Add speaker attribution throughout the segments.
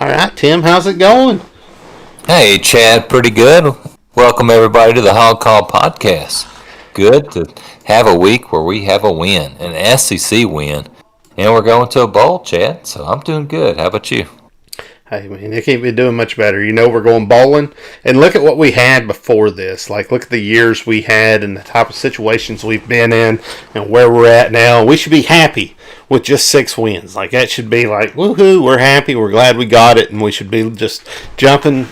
Speaker 1: All right, Tim, how's it going?
Speaker 2: Hey, Chad, pretty good. Welcome, everybody, to the Hog Call Podcast. Good to have a week where we have a win, an SEC win, and we're going to a bowl, Chad, so I'm doing good. How about you?
Speaker 1: Hey, man, you can't be doing much better. You know we're going bowling, and look at what we had before this. Like, look at the years we had and the type of situations we've been in and where we're at now. We should be happy with just 6 wins. Like, that should be like, woohoo, we're happy, we're glad we got it, and we should be just jumping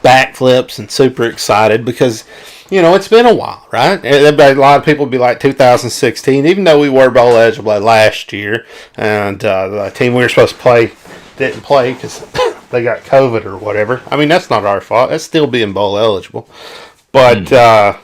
Speaker 1: backflips and super excited because, you know, it's been a while, right? A lot of people would be like 2016, even though we were bowl eligible last year, and the team we were supposed to play didn't play because they got COVID or whatever. I mean, that's not our fault. That's still being bowl eligible. But I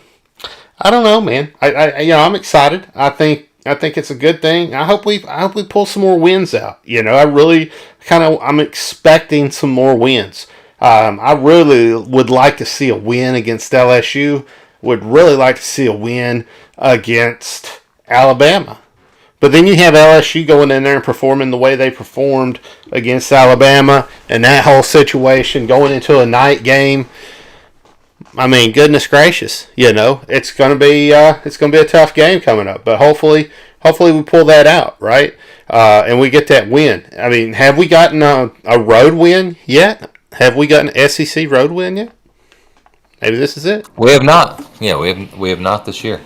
Speaker 1: don't know, man. I'm excited. I think it's a good thing. I hope we pull some more wins out. You know, I'm expecting some more wins. I really would like to see a win against LSU. Would really like to see a win against Alabama. But then you have LSU going in there and performing the way they performed against Alabama, and that whole situation going into a night game. I mean, goodness gracious, you know, it's gonna be a tough game coming up. But hopefully we pull that out, right? And we get that win. I mean, have we gotten a road win yet? Have we gotten an SEC road win yet? Maybe this is it.
Speaker 2: We have not. Yeah, we have not this year.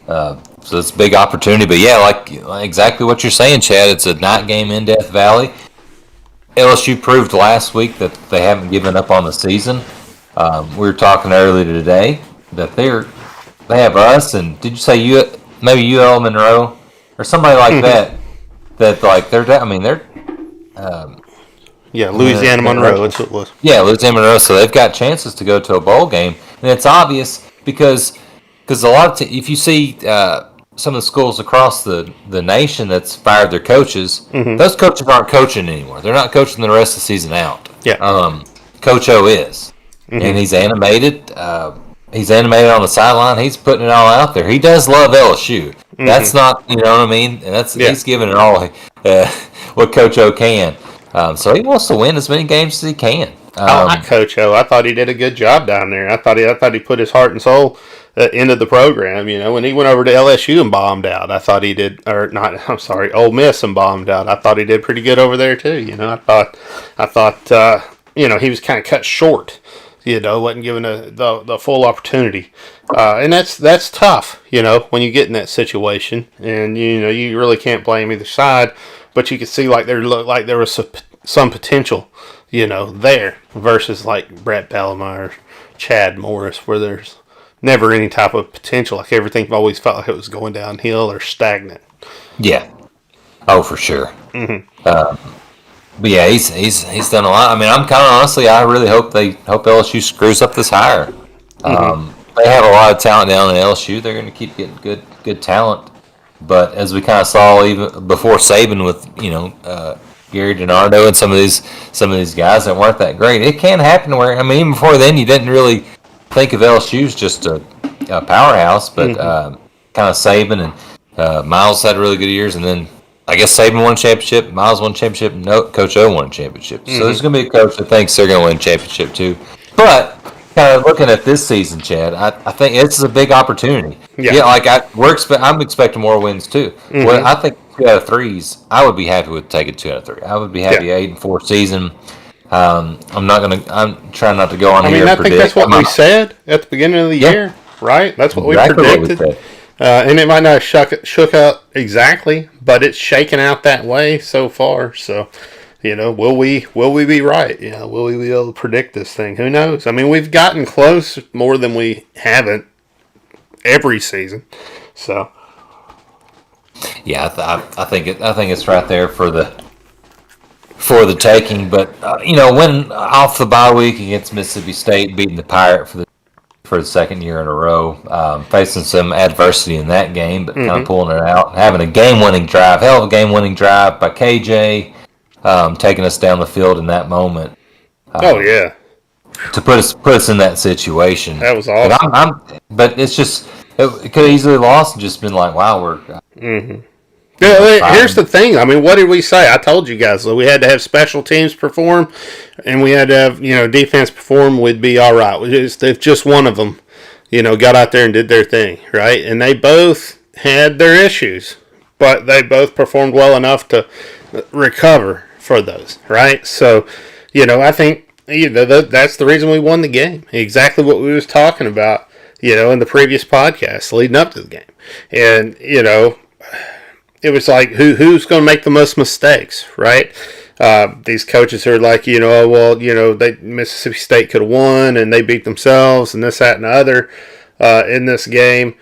Speaker 2: So it's a big opportunity. But yeah, like exactly what you're saying, Chad. It's a night game in Death Valley. LSU proved last week that they haven't given up on the season. We were talking earlier today that they have us, and did you say maybe UL Monroe or somebody like that? That like they're.
Speaker 1: Yeah, Louisiana Monroe. That's what it was.
Speaker 2: Yeah, Louisiana Monroe. So they've got chances to go to a bowl game, and it's obvious because a lot of if you see some of the schools across the nation that's fired their coaches, those coaches aren't coaching anymore. They're not coaching the rest of the season out.
Speaker 1: Yeah.
Speaker 2: Coach O is, and he's animated. He's animated on the sideline. He's putting it all out there. He does love LSU. That's not, you know what I mean. And he's giving it all what Coach O can. So he wants to win as many games as he can.
Speaker 1: I like Coach O. I thought he did a good job down there. I thought he put his heart and soul into the program. You know, when he went over to LSU and bombed out, I thought he did. Or not, I'm sorry, Ole Miss and bombed out. I thought he did pretty good over there too. You know, I thought he was kind of cut short. You know, wasn't given the full opportunity, and that's tough. You know, when you get in that situation, and you know you really can't blame either side. But you could see like there was some potential, you know, there versus like Brett Bellamy, Chad Morris, where there's never any type of potential. Like everything always felt like it was going downhill or stagnant.
Speaker 2: Yeah. Oh, for sure. But yeah, he's done a lot. I mean, I'm kind of honestly, I really hope LSU screws up this hire. They have a lot of talent down in LSU. They're going to keep getting good talent. But as we kind of saw even before Saban with Gary DiNardo and some of these guys that weren't that great, it can happen where even before then you didn't really think of LSU as just a powerhouse, but kind of Saban and Miles had really good years, and then I guess Saban won a championship, Miles won a championship, Coach O won a championship. So there's going to be a coach that thinks they're going to win a championship too. But kind of looking at this season, Chad, I think this is a big opportunity. Yeah, I'm expecting more wins too. Well, I think 2 out of 3s. I would be happy with taking 2 out of 3. I would be happy 8-4 season. I'm trying not to go on here.
Speaker 1: I think that's what we said at the beginning of the year, right? That's what we predicted. And it might not have shook out exactly, but it's shaken out that way so far. So, you know, will we be right? You know, will we be able to predict this thing? Who knows? I mean, we've gotten close more than we haven't every season. So,
Speaker 2: yeah, I think it's right there for the taking. But winning off the bye week against Mississippi State, beating the Pirate for the second year in a row, facing some adversity in that game, but kind of pulling it out, having a game-winning drive, hell of a game-winning drive by KJ, taking us down the field in that moment. To put us in that situation.
Speaker 1: That was awesome.
Speaker 2: But it's just it could have easily lost and just been like, wow, we're.
Speaker 1: Here's the thing. I mean, what did we say? I told you guys that we had to have special teams perform, and we had to have defense perform. We'd be all right. If just one of them, got out there and did their thing, right? And they both had their issues, but they both performed well enough to recover for those, right? So, I think that's the reason we won the game. Exactly what we was talking about, in the previous podcast leading up to the game, and it was like who's going to make the most mistakes, right? These coaches are like, Mississippi State could have won and they beat themselves and this, that, and the other in this game.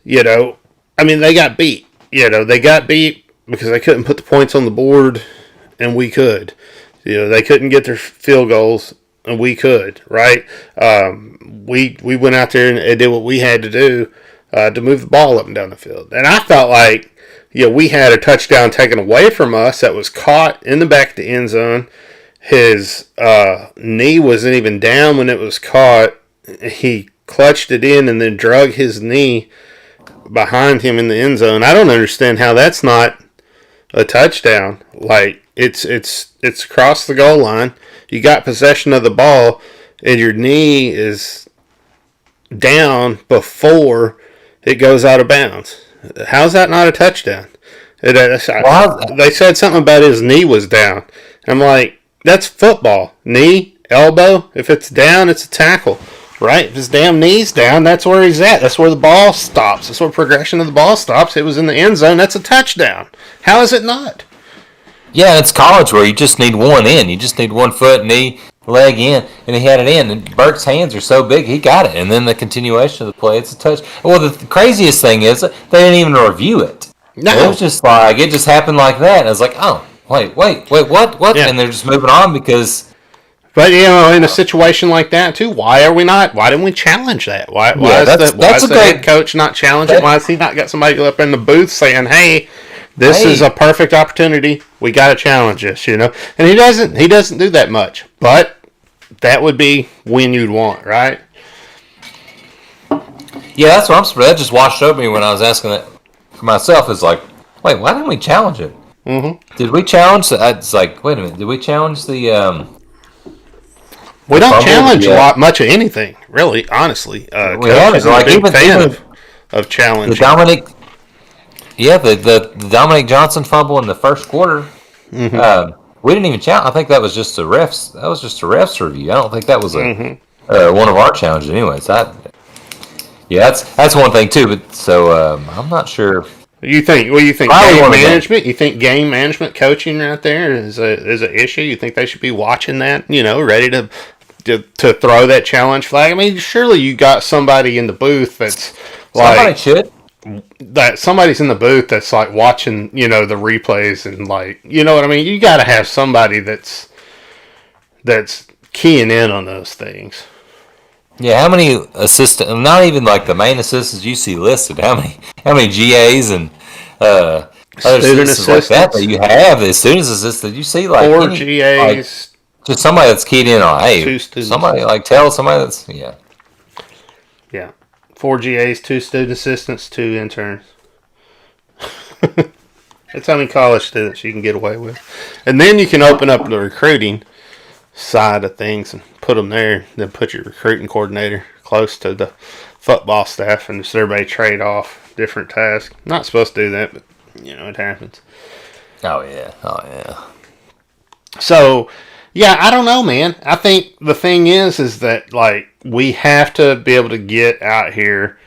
Speaker 1: I mean, they got beat. They got beat because they couldn't put the points on the board, and we could. They couldn't get their field goals, and we could, right? We went out there and did what we had to do to move the ball up and down the field. And I felt like, we had a touchdown taken away from us that was caught in the back of the end zone. His knee wasn't even down when it was caught. He clutched it in and then drug his knee behind him in the end zone. I don't understand how that's not a touchdown. Like, it's across the goal line. You got possession of the ball, and your knee is down before it goes out of bounds. How's that not a touchdown? They said something about his knee was down. I'm like, that's football. Knee, elbow, if it's down, it's a tackle, right? If his damn knee's down, that's where he's at. That's where the ball stops. That's where progression of the ball stops. It was in the end zone. That's a touchdown. How is it not?
Speaker 2: Yeah, it's college where you just need one in. You just need 1 foot, knee, leg in, and he had it in. And Burke's hands are so big, he got it. And then the continuation of the play, it's a touch. Well, the craziest thing is they didn't even review it. No. It was just like, it just happened like that. And I was like, oh, wait, what? Yeah. And they're just moving on because...
Speaker 1: But, in a situation like that, too, why didn't we challenge that? Why is the head coach not challenge it? Why has he not got somebody up in the booth saying, hey, this is a perfect opportunity. We got to challenge this, And he doesn't do that much. But that would be when you'd want, right?
Speaker 2: Yeah, that's what I'm surprised. That just washed over me when I was asking that for myself. It's like, wait, why didn't we challenge it? Mm-hmm. Did we challenge? It's like, wait a minute. Did we challenge the?
Speaker 1: We don't challenge much of anything, really. Honestly,
Speaker 2: we haven't. Like even fan
Speaker 1: of challenge.
Speaker 2: The Dominic. Yeah, the Dominic Johnson fumble in the first quarter. Mm-hmm. We didn't even challenge. I think that was just a refs. That was just a refs review. I don't think that was one of our challenges. Anyways, that's one thing too. But so I'm not sure.
Speaker 1: You think game management? You think game management coaching right there is an issue? You think they should be watching that? Ready to throw that challenge flag. I mean, surely you got somebody in the booth that's like
Speaker 2: somebody should.
Speaker 1: That somebody's in the booth that's like watching, the replays and like, what I mean? You got to have somebody that's keying in on those things.
Speaker 2: Yeah, how many assistants? Not even like the main assistants you see listed. How many GAs and other assistants like that you have? The students assistant you see like
Speaker 1: 4 GAs, like,
Speaker 2: just somebody that's keyed in on. Hey, somebody like tell somebody that's yeah.
Speaker 1: 4 GAs, 2 student assistants, 2 interns. That's how many college students you can get away with. And then you can open up the recruiting side of things and put them there. Then put your recruiting coordinator close to the football staff and just everybody trade off different tasks. Not supposed to do that, but, it happens.
Speaker 2: Oh, yeah.
Speaker 1: So, yeah, I don't know, man. I think the thing is that, like, we have to be able to get out here,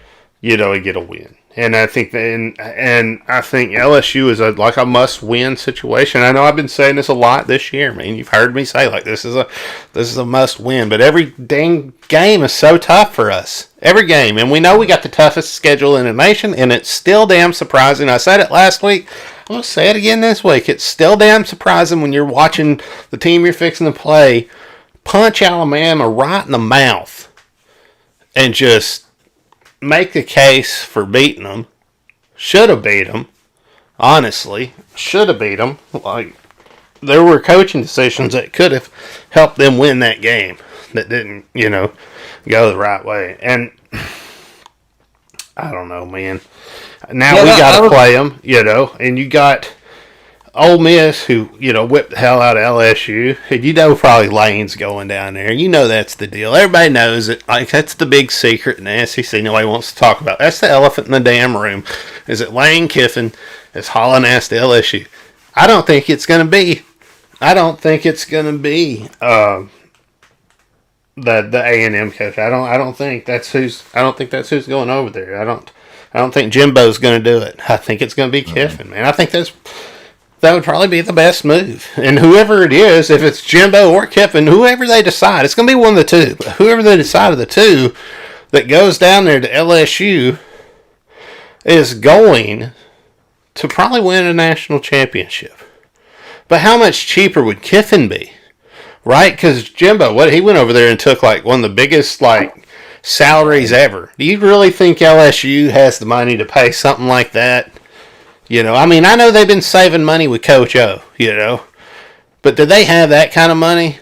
Speaker 1: and get a win. And I think I think LSU is a must-win situation. I know I've been saying this a lot this year, man. You've heard me say like this is a must-win, but every dang game is so tough for us. Every game, and we know we got the toughest schedule in the nation, and it's still damn surprising. I said it last week. I'm gonna say it again this week. It's still damn surprising when you're watching the team you're fixing to play punch Alabama right in the mouth and just make the case for beating them. Should have beat them. Honestly, should have beat them. Like, there were coaching decisions that could have helped them win that game that didn't, go the right way. And I don't know, man. Now
Speaker 2: Yeah,
Speaker 1: we got to
Speaker 2: would.
Speaker 1: play them, and you got Ole Miss who, whipped the hell out of LSU. And probably Lane's going down there. That's the deal. Everybody knows it. Like, that's the big secret in the SEC nobody wants to talk about. That's the elephant in the damn room, is that Lane Kiffin is hauling ass to LSU. I don't think it's going to be. I don't think it's going to be the A&M coach. I don't think that's who's going over there. I don't think Jimbo's going to do it. I think it's going to be Kiffin, man. I think that would probably be the best move. And whoever it is, if it's Jimbo or Kiffin, whoever they decide, it's going to be one of the two. But whoever they decide of the two that goes down there to LSU is going to probably win a national championship. But how much cheaper would Kiffin be? Right? Because Jimbo, he went over there and took like one of the biggest salaries ever. Do you really think LSU has the money to pay something like that? I know they've been saving money with Coach O, but do they have that kind of money?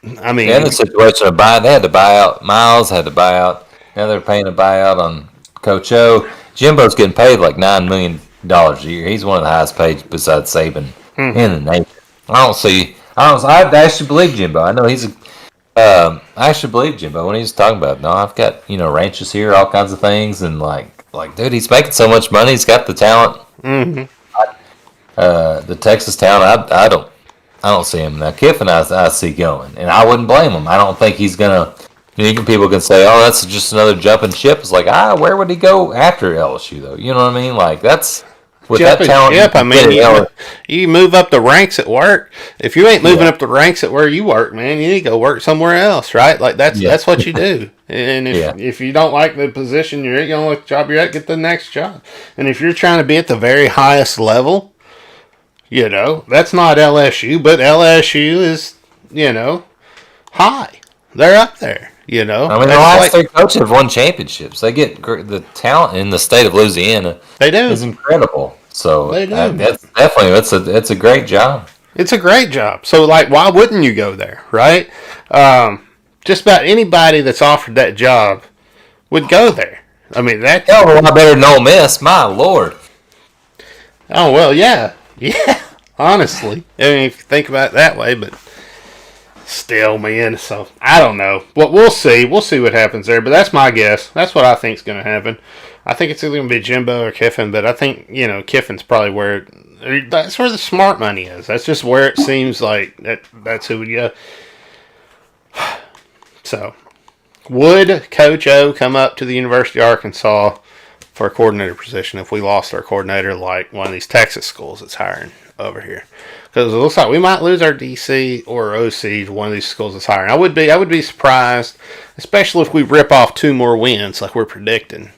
Speaker 2: In the situation of they had to buy out Miles, had to buy out. Now they're paying a buyout on Coach O. Jimbo's getting paid like $9 million a year. He's one of the highest paid besides Saban in the nation. I actually believe Jimbo. I know I actually believe Jimbo when he's talking about, no, I've got, ranches here, all kinds of things, and like, dude, he's making so much money. He's got the talent.
Speaker 1: Mm-hmm.
Speaker 2: The Texas talent, I don't see him now. Kiffin, I see going, and I wouldn't blame him. I don't think he's gonna. People can say, "Oh, that's just another jumping ship." It's like, where would he go after LSU though? You know what I mean? Like that's. With that talent,
Speaker 1: you move up the ranks at work. If you ain't moving up the ranks at where you work, man, you need to go work somewhere else, right? Like that's what you do. And if you don't like the position you're at, you don't like the job you're at, get the next job. And if you're trying to be at the very highest level, that's not LSU, but LSU is, high. They're up there. The
Speaker 2: last three coaches have won championships. They get the talent in the state of Louisiana.
Speaker 1: They do.
Speaker 2: Is incredible. So
Speaker 1: they do.
Speaker 2: That's definitely it's a great job.
Speaker 1: It's a great job. So why wouldn't you go there, right? Just about anybody that's offered that job would go there. I mean that.
Speaker 2: Hell, a lot better than Ole Miss. My Lord.
Speaker 1: Oh well, yeah. Honestly, if you think about it that way, but. Still, man. So I don't know. But we'll see. We'll see what happens there. But that's my guess. That's what I think is going to happen. I think it's either going to be Jimbo or Kiffin. But I think Kiffin's probably that's where the smart money is. That's just where it seems like that's who would go. So would Coach O come up to the University of Arkansas for a coordinator position if we lost our coordinator like one of these Texas schools that's hiring over here? Because it looks like we might lose our DC or OC to one of these schools that's hiring. I would be surprised, especially if we rip off 2 more wins like we're predicting.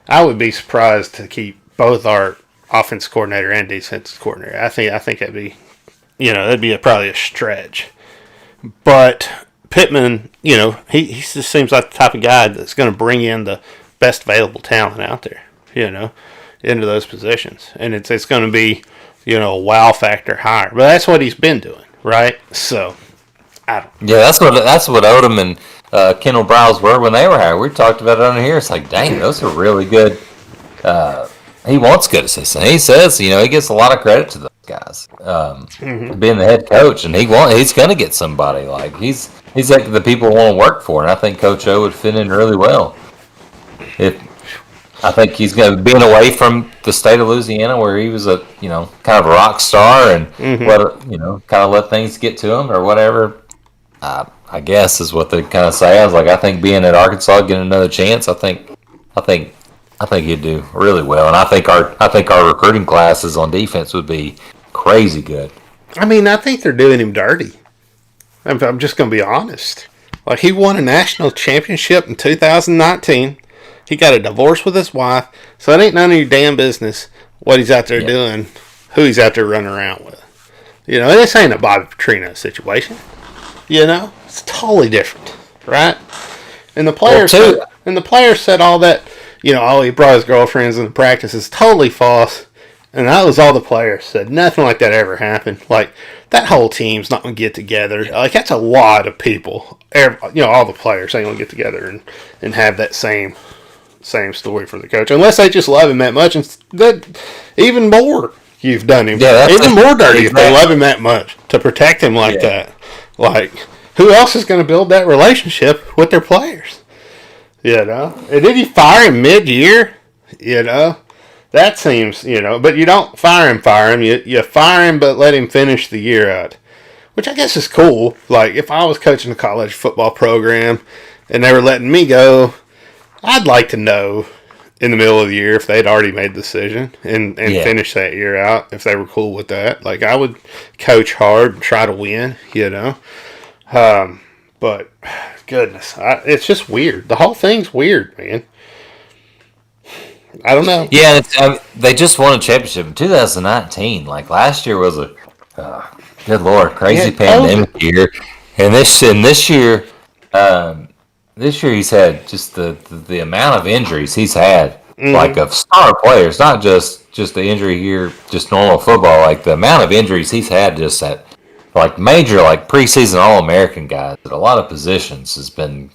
Speaker 1: I would be surprised to keep both our offense coordinator and defensive coordinator. I think that'd be, that'd be probably a stretch. But Pittman, he just seems like the type of guy that's going to bring in the best available talent out there, into those positions, and it's going to be. A wow factor higher. But that's what he's been doing, right? So, I don't know.
Speaker 2: Yeah, that's what Odom and Kendall Browse were when they were hired. We talked about it on here. It's like, dang, those are really good. He wants good assistants. He says, he gets a lot of credit to those guys being the head coach, and he's going to get somebody. Like he's like the people want to work for, and I think Coach O would fit in really well. I think he's going to be away from the state of Louisiana where he was a, kind of a rock star and kind of let things get to him or whatever. I guess is what they kind of say. I was like, I think being at Arkansas, getting another chance, I think he'd do really well. And I think our recruiting classes on defense would be crazy good.
Speaker 1: I mean, I think they're doing him dirty. I'm just going to be honest. Like he won a national championship in 2019. He got a divorce with his wife, so it ain't none of your damn business what he's out there doing, who he's out there running around with. This ain't a Bobby Petrino situation. It's totally different, right? And the players said all that. He brought his girlfriends into practice is totally false, and that was all the players said. Nothing like that ever happened. Like that whole team's not gonna get together. Like that's a lot of people. All the players ain't gonna get together and have that same. same story for the coach, unless they just love him that much. And that even more, you've done him even more dirty if they love him that much to protect him like that. Like, who else is going to build that relationship with their players? You know, and then you fire him mid-year. You know, that seems, you know, but you don't fire him. You fire him, but let him finish the year out, which I guess is cool. Like, if I was coaching a college football program and they were letting me go, I'd like to know in the middle of the year if they'd already made the decision and finish that year out, if they were cool with that. Like, I would coach hard and try to win, you know. But, goodness, it's just weird. The whole thing's weird, man. I don't know.
Speaker 2: Yeah, they just won a championship in 2019. Like, last year was a, good Lord, crazy pandemic year. And this year, he's had just the amount of injuries he's had, like of star players, not just the injury here, just normal football. Like the amount of injuries he's had, just at like major, like preseason All-American guys at a lot of positions has been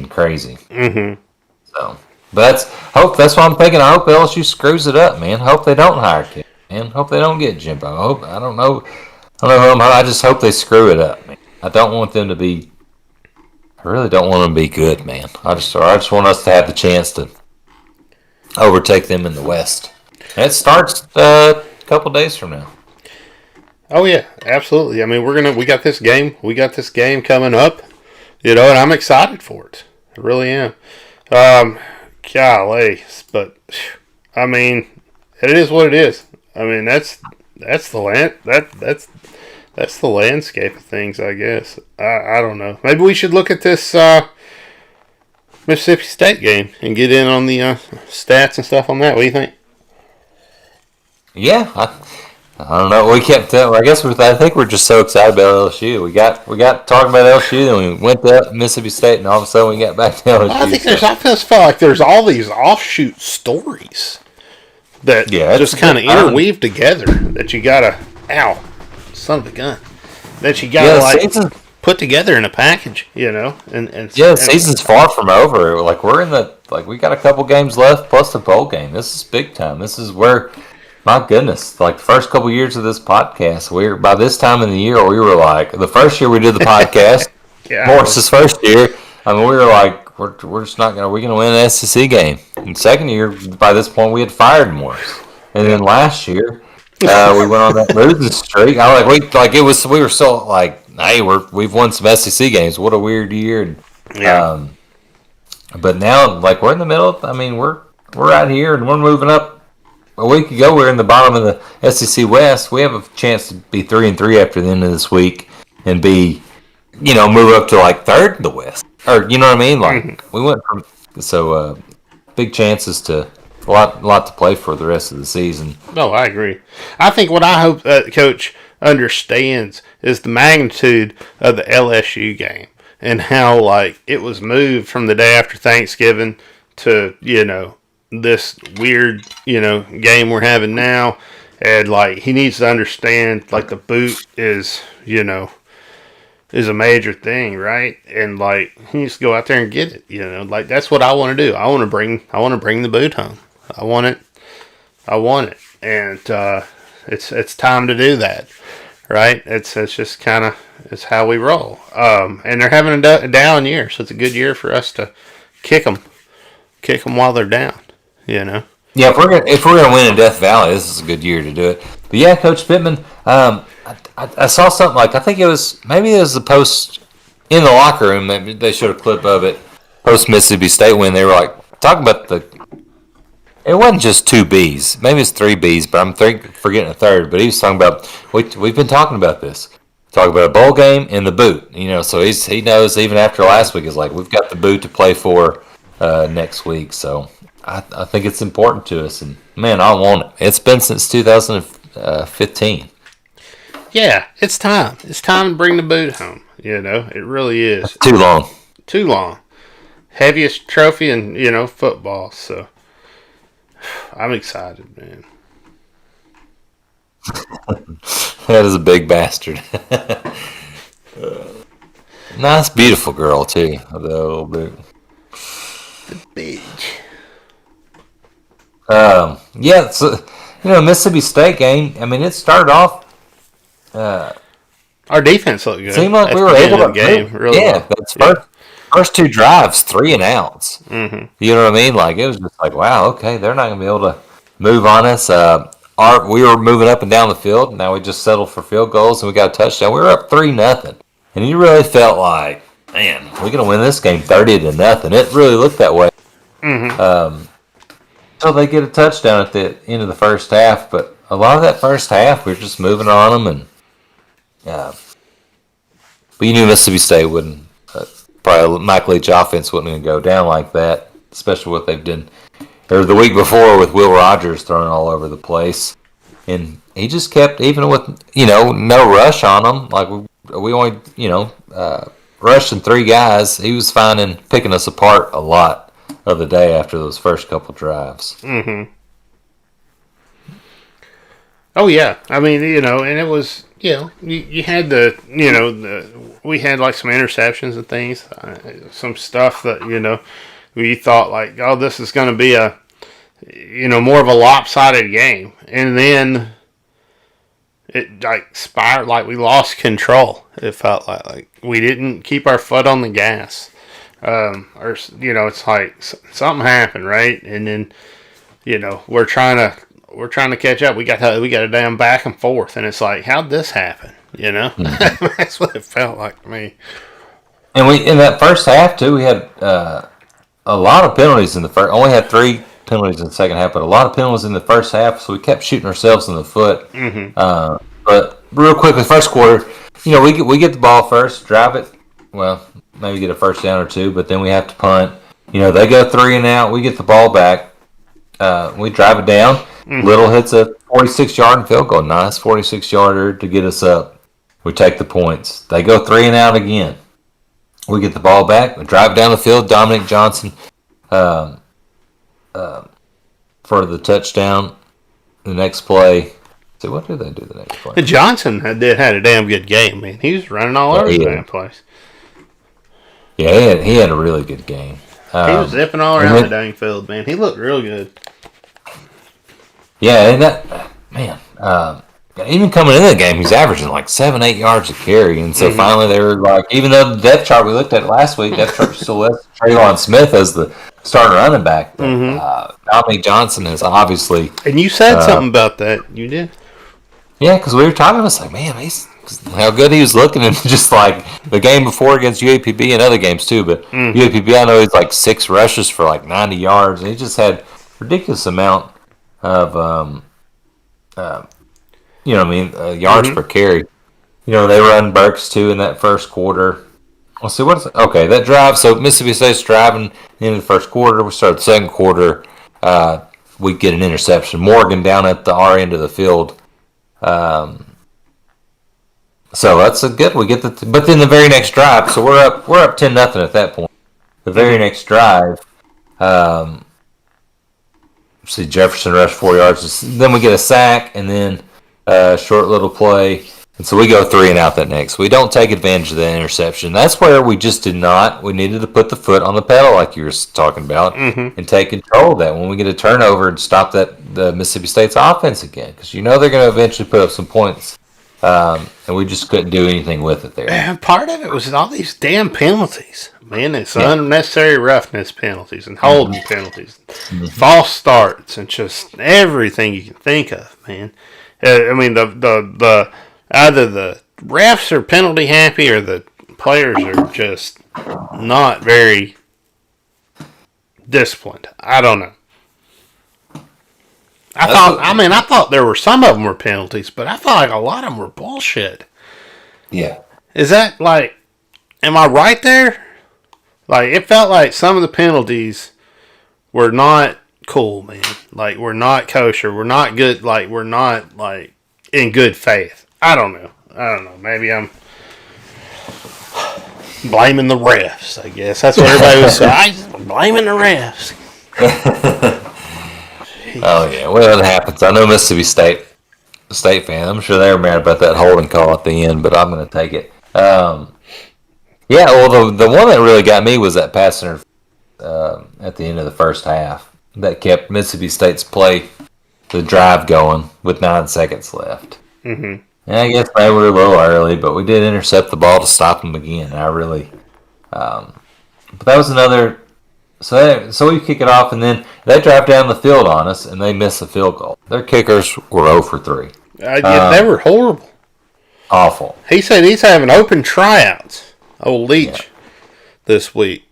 Speaker 2: crazy. So, but that's what I'm thinking. I hope LSU screws it up, man. I hope they don't hire Kim, man. Hope they don't get Jimbo. I don't know. I just hope they screw it up, man. I don't want them to be. I really don't want them to be good, man. I just want us to have the chance to overtake them in the West. And it starts a couple days from now.
Speaker 1: Oh yeah, absolutely. I mean, we got this game coming up, you know, and I'm excited for it. I really am. Golly, but I mean, it is what it is. I mean, that's the landscape of things, I guess. I don't know. Maybe we should look at this Mississippi State game and get in on the stats and stuff on that. What do you think?
Speaker 2: Yeah, I don't know. We kept. I guess I think we're just so excited about LSU. We got talking about LSU, then we went to Mississippi State, and all of a sudden we got back to LSU.
Speaker 1: I think I just feel like there's all these offshoot stories that just kind of interweave together. That you gotta, son of a gun, that you gotta put together in a package, you know. And
Speaker 2: season's far from over. Like we got a couple games left plus the bowl game. This is big time. This is where. My goodness, like the first couple years of this podcast, by this time in the year, we were like, the first year we did the podcast, Morris's first year, I mean, we were like, we're just not going to, we're going to win an SEC game. And second year, by this point, we had fired Morris. And then last year, we went on that losing streak. We were so like, hey, we've won some SEC games. What a weird year. But now, like, we're in the middle. I mean, we're out here and we're moving up. A week ago, we were in the bottom of the SEC West. We have a chance to be 3-3 after the end of this week and be, you know, move up to like third in the West. Or, you know what I mean? Like, we went from, big chances to a lot to play for the rest of the season.
Speaker 1: No, I agree. I think what I hope Coach understands is the magnitude of the LSU game and how, like, it was moved from the day after Thanksgiving to, you know, this weird, you know, game we're having now. And, like, he needs to understand, like, the boot is, you know, is a major thing, right? And, like, he needs to go out there and get it, you know. Like, that's what I want to do. I want to bring the boot home. I want it. And it's time to do that, right? It's just kind of, it's how we roll. And they're having a down year, so it's a good year for us to kick them while they're down. You know.
Speaker 2: Yeah, if we're gonna win in Death Valley, this is a good year to do it. But yeah, Coach Pittman, I saw something like, I think it was the post in the locker room. Maybe they showed a clip of it post Mississippi State when they were like talking about it wasn't just 2 Bs, maybe it's 3 Bs, but I'm forgetting a third. But he was talking about we've been talking about this. Talk about a bowl game and the boot, you know. So he knows even after last week, is like we've got the boot to play for next week. So. I think it's important to us, and man, I want it. It's been since 2015.
Speaker 1: Yeah, it's time. It's time to bring the boot home. You know, it really is.
Speaker 2: That's too long.
Speaker 1: Too long. Heaviest trophy in, you know, football. So I'm excited, man.
Speaker 2: That is a big bastard. Nice, beautiful girl too. The little boot.
Speaker 1: The bitch.
Speaker 2: Yeah, it's Mississippi State game. I mean, it started off.
Speaker 1: Our defense looked good.
Speaker 2: Seemed like we were able to
Speaker 1: game. Really well.
Speaker 2: That's first two drives, 3 and outs. Mm-hmm. You know what I mean? Like it was just like, wow, okay, they're not gonna be able to move on us. We were moving up and down the field. Now we just settled for field goals and we got a touchdown. We were up 3-0, and you really felt like, man, we're gonna win this game 30-0. It really looked that way. Mm-hmm. So they get a touchdown at the end of the first half, but a lot of that first half we were just moving on them, and but you knew Mississippi State wouldn't. Probably Mike Leach offense wasn't going to go down like that, especially what they've done. Or the week before with Will Rogers throwing all over the place, and he just kept, even with no rush on them. Like we only rushing 3 guys. He was finding picking us apart a lot of the day after those first couple drives.
Speaker 1: Mm-hmm. Oh yeah, I mean and it was you had we had like some interceptions and things, some stuff that we thought like, oh, this is going to be a more of a lopsided game, and then it like spiraled, like we lost control. It felt like we didn't keep our foot on the gas, or it's like something happened, right? And then we're trying to catch up. We got a damn back and forth, and it's like, how'd this happen? Mm-hmm. That's what it felt like to me.
Speaker 2: And we in that first half too, we had a lot of penalties in the first. Only had 3 penalties in the second half, but a lot of penalties in the first half. So we kept shooting ourselves in the foot. Mm-hmm. But real quickly, first quarter, we get the ball first, drive it. Well, maybe get a first down or 2, but then we have to punt. They go 3 and out. We get the ball back. We drive it down. Mm-hmm. Little hits a 46-yard field goal. Nice 46-yarder to get us up. We take the points. They go 3 and out again. We get the ball back. We drive down the field. Dominic Johnson for the touchdown. The next play. So what did they do the next play?
Speaker 1: Johnson had a damn good game, man. He was running all over the damn place.
Speaker 2: Yeah, he had a really good game.
Speaker 1: He was zipping all around the dang field, man. He looked real good.
Speaker 2: Yeah, and that, man, even coming into the game, he's averaging like 7-8 yards a carry. And so finally they were like, even though the depth chart we looked at last week, depth chart still lists Traylon Smith as the starting running back. But, Dominic Johnson is obviously.
Speaker 1: And you said something about that. You did?
Speaker 2: Yeah, because we were talking about, like, man, how good he was looking, and just like the game before against UAPB and other games too. But UAPB, I know he's like 6 rushes for like 90 yards, and he just had ridiculous amount of yards per carry. They run Burks too in that first quarter. Let's see okay, that drive. So Mississippi State's driving in the first quarter. We start the second quarter. We get an interception. Morgan down at our end of the field. So that's a good. We get but then the very next drive. So we're up 10-0 at that point. The very next drive. See Jefferson rush 4 yards. Then we get a sack, and then a short little play. And so we go 3 and out that next. We don't take advantage of that interception. That's where we just did not. We needed to put the foot on the pedal, like you were talking about, and take control of that when we get a turnover and stop the Mississippi State's offense again. Because they're going to eventually put up some points. And we just couldn't do anything with it there.
Speaker 1: And part of it was all these damn penalties. Man, it's unnecessary roughness penalties and holding penalties, false starts, and just everything you can think of, man. I mean, the either the refs are penalty happy or the players are just not very disciplined. I don't know. I thought there were some of them were penalties, but I thought like a lot of them were bullshit.
Speaker 2: Yeah.
Speaker 1: Is that like, am I right there? Like, it felt like some of the penalties were not cool, man. Like, we're not kosher. We're not good. Like, we're not, like, in good faith. I don't know. Maybe I'm blaming the refs, I guess. That's what everybody was saying. I'm blaming the refs.
Speaker 2: Oh, yeah. Well, it happens. I know Mississippi State fan. I'm sure they were mad about that holding call at the end, but I'm going to take it. Yeah, well, the one that really got me was that pass interference at the end of the first half. that kept Mississippi State's play, the drive going with 9 seconds left.
Speaker 1: Mm-hmm.
Speaker 2: And I guess they were a little early, but we did intercept the ball to stop them again. I really, but that was another. So we kick it off, and then they drive down the field on us, and they miss a field goal. Their kickers were 0 for 3.
Speaker 1: Yeah, they were horrible.
Speaker 2: Awful.
Speaker 1: He said he's having open tryouts. Old Leach this week.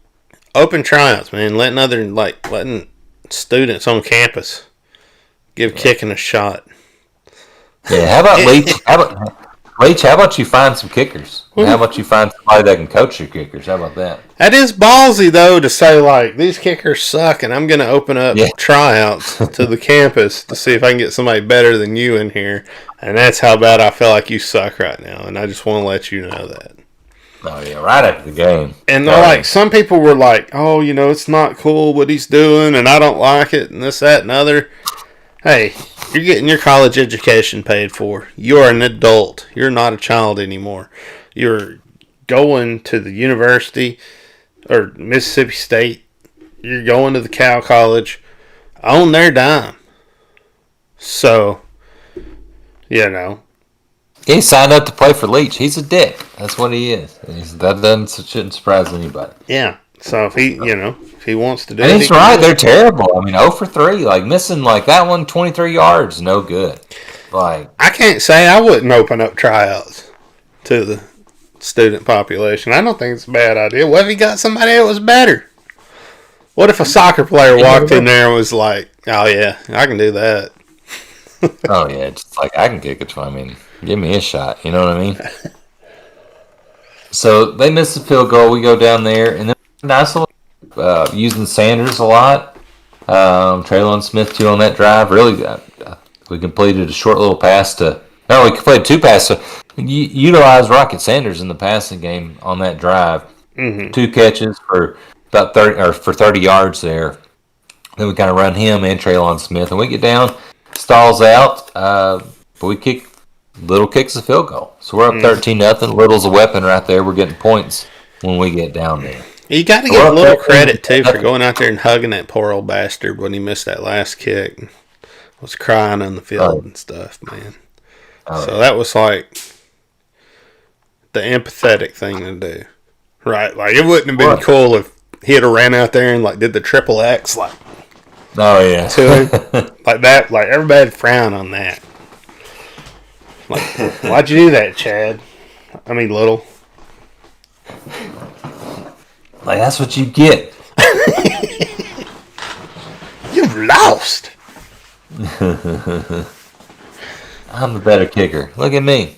Speaker 1: Open tryouts, man. Letting students on campus give kicking a shot.
Speaker 2: Yeah, how about Leach? How about you find some kickers? How about you find somebody that can coach your kickers? How about that?
Speaker 1: That is ballsy, though, to say, these kickers suck, and I'm going to open up tryouts to the campus to see if I can get somebody better than you in here. And that's how bad I feel like you suck right now, and I just want to let you know that.
Speaker 2: Oh, yeah, right after the game.
Speaker 1: And, some people were like, oh, it's not cool what he's doing, and I don't like it, and this, that, and other. Hey, you're getting your college education paid for. You're an adult. You're not a child anymore. You're going to the university or Mississippi State. You're going to the Cal College on their dime. So,
Speaker 2: He signed up to play for Leach. He's a dick. That's what he is. Shouldn't surprise anybody.
Speaker 1: Yeah. So if he wants to do
Speaker 2: it. And
Speaker 1: it.
Speaker 2: he's right. They're terrible. 0 for 3. Missing that one 23 yards. No good. I
Speaker 1: can't say I wouldn't open up tryouts to the student population. I don't think it's a bad idea. What if he got somebody that was better? What if a soccer player walked in there and was like, oh, yeah, I can do that.
Speaker 2: Oh, yeah. Just I can kick it. Give me a shot. You know what I mean? So they miss the field goal. We go down there. And then nice little using Sanders a lot. Traylon Smith, too, on that drive. Really, we completed a short little pass to... No, we completed 2 passes. Utilize Rocket Sanders in the passing game on that drive.
Speaker 1: Mm-hmm.
Speaker 2: 2 catches for about 30 yards there. Then we kind of run him and Traylon Smith, and we get down, stalls out, but we kick. Little kicks a field goal, so we're up 13-0. Little's a weapon right there. We're getting points when we get down there.
Speaker 1: You got to give a little credit too for going out there and hugging that poor old bastard when he missed that last kick. And was crying on the field and stuff, man. So that was the empathetic thing to do. Right? It wouldn't have been cool if he had ran out there and did the triple X to him. Like that. Everybody frown on that. Why'd you do that, Chad? Little.
Speaker 2: That's what you get.
Speaker 1: You've lost.
Speaker 2: I'm the better kicker. Look at me.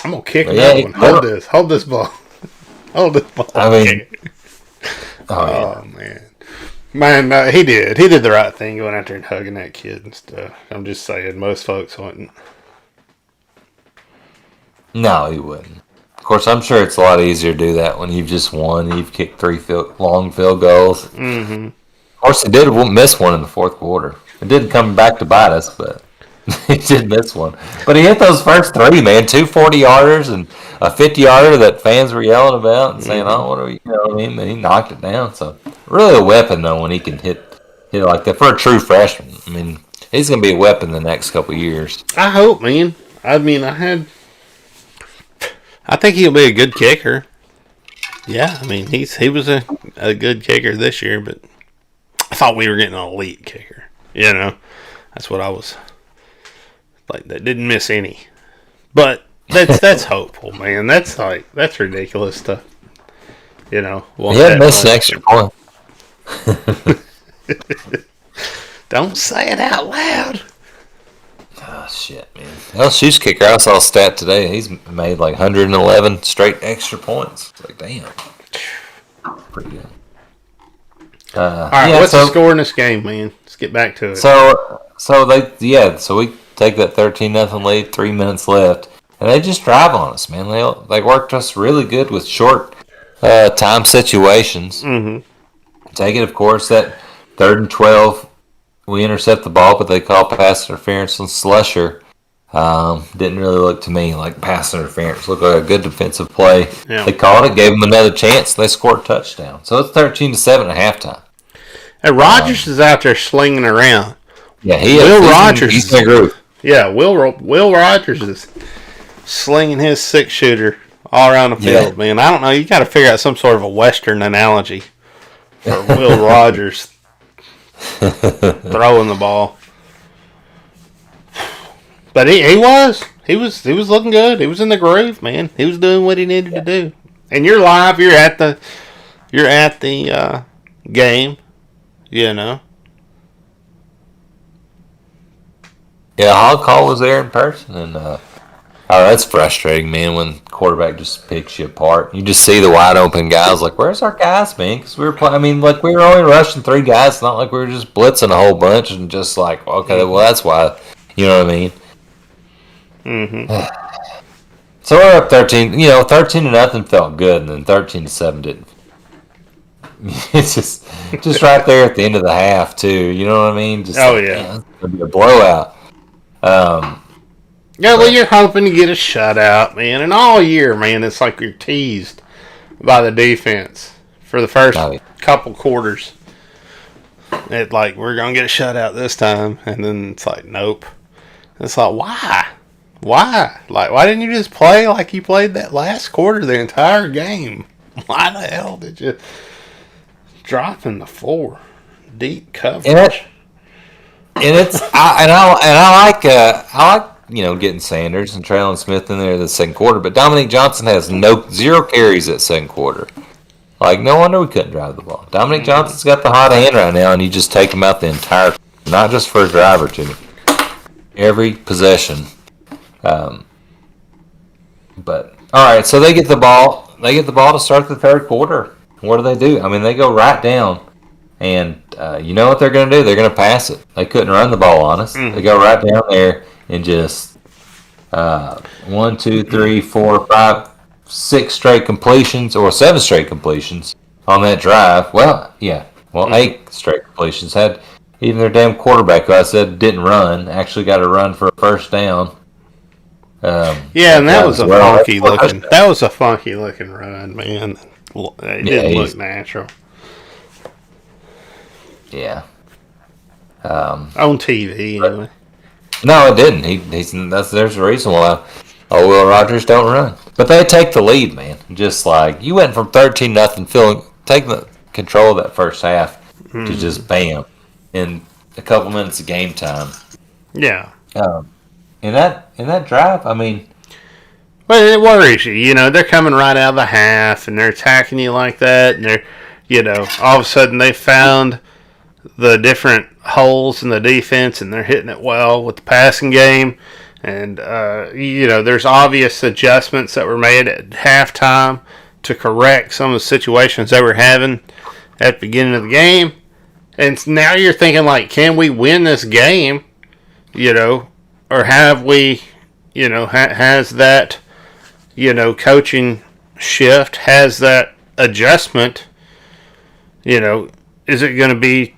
Speaker 1: I'm going to kick that one. Hold this ball. Hold this ball. Man. Man, he did. He did the right thing going out there and hugging that kid and stuff. I'm just saying, most folks wouldn't.
Speaker 2: No, he wouldn't. Of course, I'm sure it's a lot easier to do that when you've just won. You've kicked 3 long field goals.
Speaker 1: Mm-hmm.
Speaker 2: Of course, he did miss one in the fourth quarter. It didn't come back to bite us, but he did miss one. But he hit those first 3, man. 2 40-yarders and a 50-yarder that fans were yelling about and saying, oh, what are we, And he knocked it down. So, really a weapon, though, when he can hit like that for a true freshman. He's going to be a weapon the next couple of years.
Speaker 1: I hope, man. I think he'll be a good kicker. Yeah, he was a good kicker this year, but I thought we were getting an elite kicker. That's what I was that didn't miss any. But that's hopeful, man. That's ridiculous stuff. He
Speaker 2: had missed an extra point.
Speaker 1: Don't say it out loud.
Speaker 2: Oh, shit, man. LSU's kicker, I saw a stat today. He's made 111 straight extra points. Damn. Pretty good.
Speaker 1: All right, what's the score in this game, man? Let's get back to it.
Speaker 2: So we take that 13-0 lead, 3 minutes left, and they just drive on us, man. They worked us really good with short time situations.
Speaker 1: Mm-hmm.
Speaker 2: Take it, of course, that 3rd and 12. We intercept the ball, but they call pass interference on Slusher. Didn't really look to me like pass interference. Looked like a good defensive play. Yeah. They called it, gave them another chance. They scored a touchdown. So it's 13-7 at halftime.
Speaker 1: And Rogers is out there slinging around.
Speaker 2: Yeah,
Speaker 1: Will Rogers.
Speaker 2: He's in a groove.
Speaker 1: Yeah, Will Rogers is slinging his 6-shooter all around the field, man. I don't know. You got to figure out some sort of a Western analogy for Will Rogers throwing the ball. But he was looking good. He was in the groove, man. He was doing what he needed to do. And you're live. You're at the game. You know.
Speaker 2: Yeah, Hog Call was there in person, and that's frustrating, man. When the quarterback just picks you apart, you just see the wide open guys. Like, where's our guys, man? Because we were playing. I mean, like we were only rushing 3 guys. It's not like we were just blitzing a whole bunch and just like, okay, well that's why. You know what I mean?
Speaker 1: Mm-hmm.
Speaker 2: So we're up 13. 13-0 felt good, and then 13-7 didn't. It's just right there at the end of the half too. You know what I mean? Just it's gonna be a blowout.
Speaker 1: Well, you're hoping to get a shutout, man, and all year, man, it's like you're teased by the defense for the first couple quarters. It's like, we're gonna get a shutout this time, and then it's like, nope. It's like, why? Like, why didn't you just play like you played that last quarter the entire game? Why the hell did you drop in the floor? Deep coverage. I like getting Sanders and Traylon Smith in there the second quarter, but Dominique Johnson has 0 carries at second quarter. Like, no wonder we couldn't drive the ball. Dominique Johnson's got the hot hand right now, and you just take him out the entire, not just for a drive or two, every possession. But all right, so they get the ball. They get the ball to start the third quarter. What do? I mean, they go right down, and you know what they're going to do? They're going to pass it. They couldn't run the ball on us. They go right down there and just 1, 2, 3, 4, 5, 6 straight completions, or 7 straight completions on that drive. Well, 8 straight completions. Had even their damn quarterback, who I said didn't run, actually got a run for a first down. And that was a funky looking run, man. It didn't look natural.
Speaker 2: Yeah.
Speaker 1: On TV, anyway.
Speaker 2: No, it didn't. There's a reason why Will Rogers don't run. But they take the lead, man. Just like, you went from 13-0, taking the control of that first half to just bam in a couple minutes of game time.
Speaker 1: Yeah.
Speaker 2: In that drive, I mean,
Speaker 1: well, it worries you. You know, they're coming right out of the half, and they're attacking you like that, and they're, all of a sudden they found the different holes in the defense, and they're hitting it well with the passing game. And, there's obvious adjustments that were made at halftime to correct some of the situations they were having at the beginning of the game. And now you're thinking, like, can we win this game? Or have we, has that, coaching shift, has that adjustment, is it going to be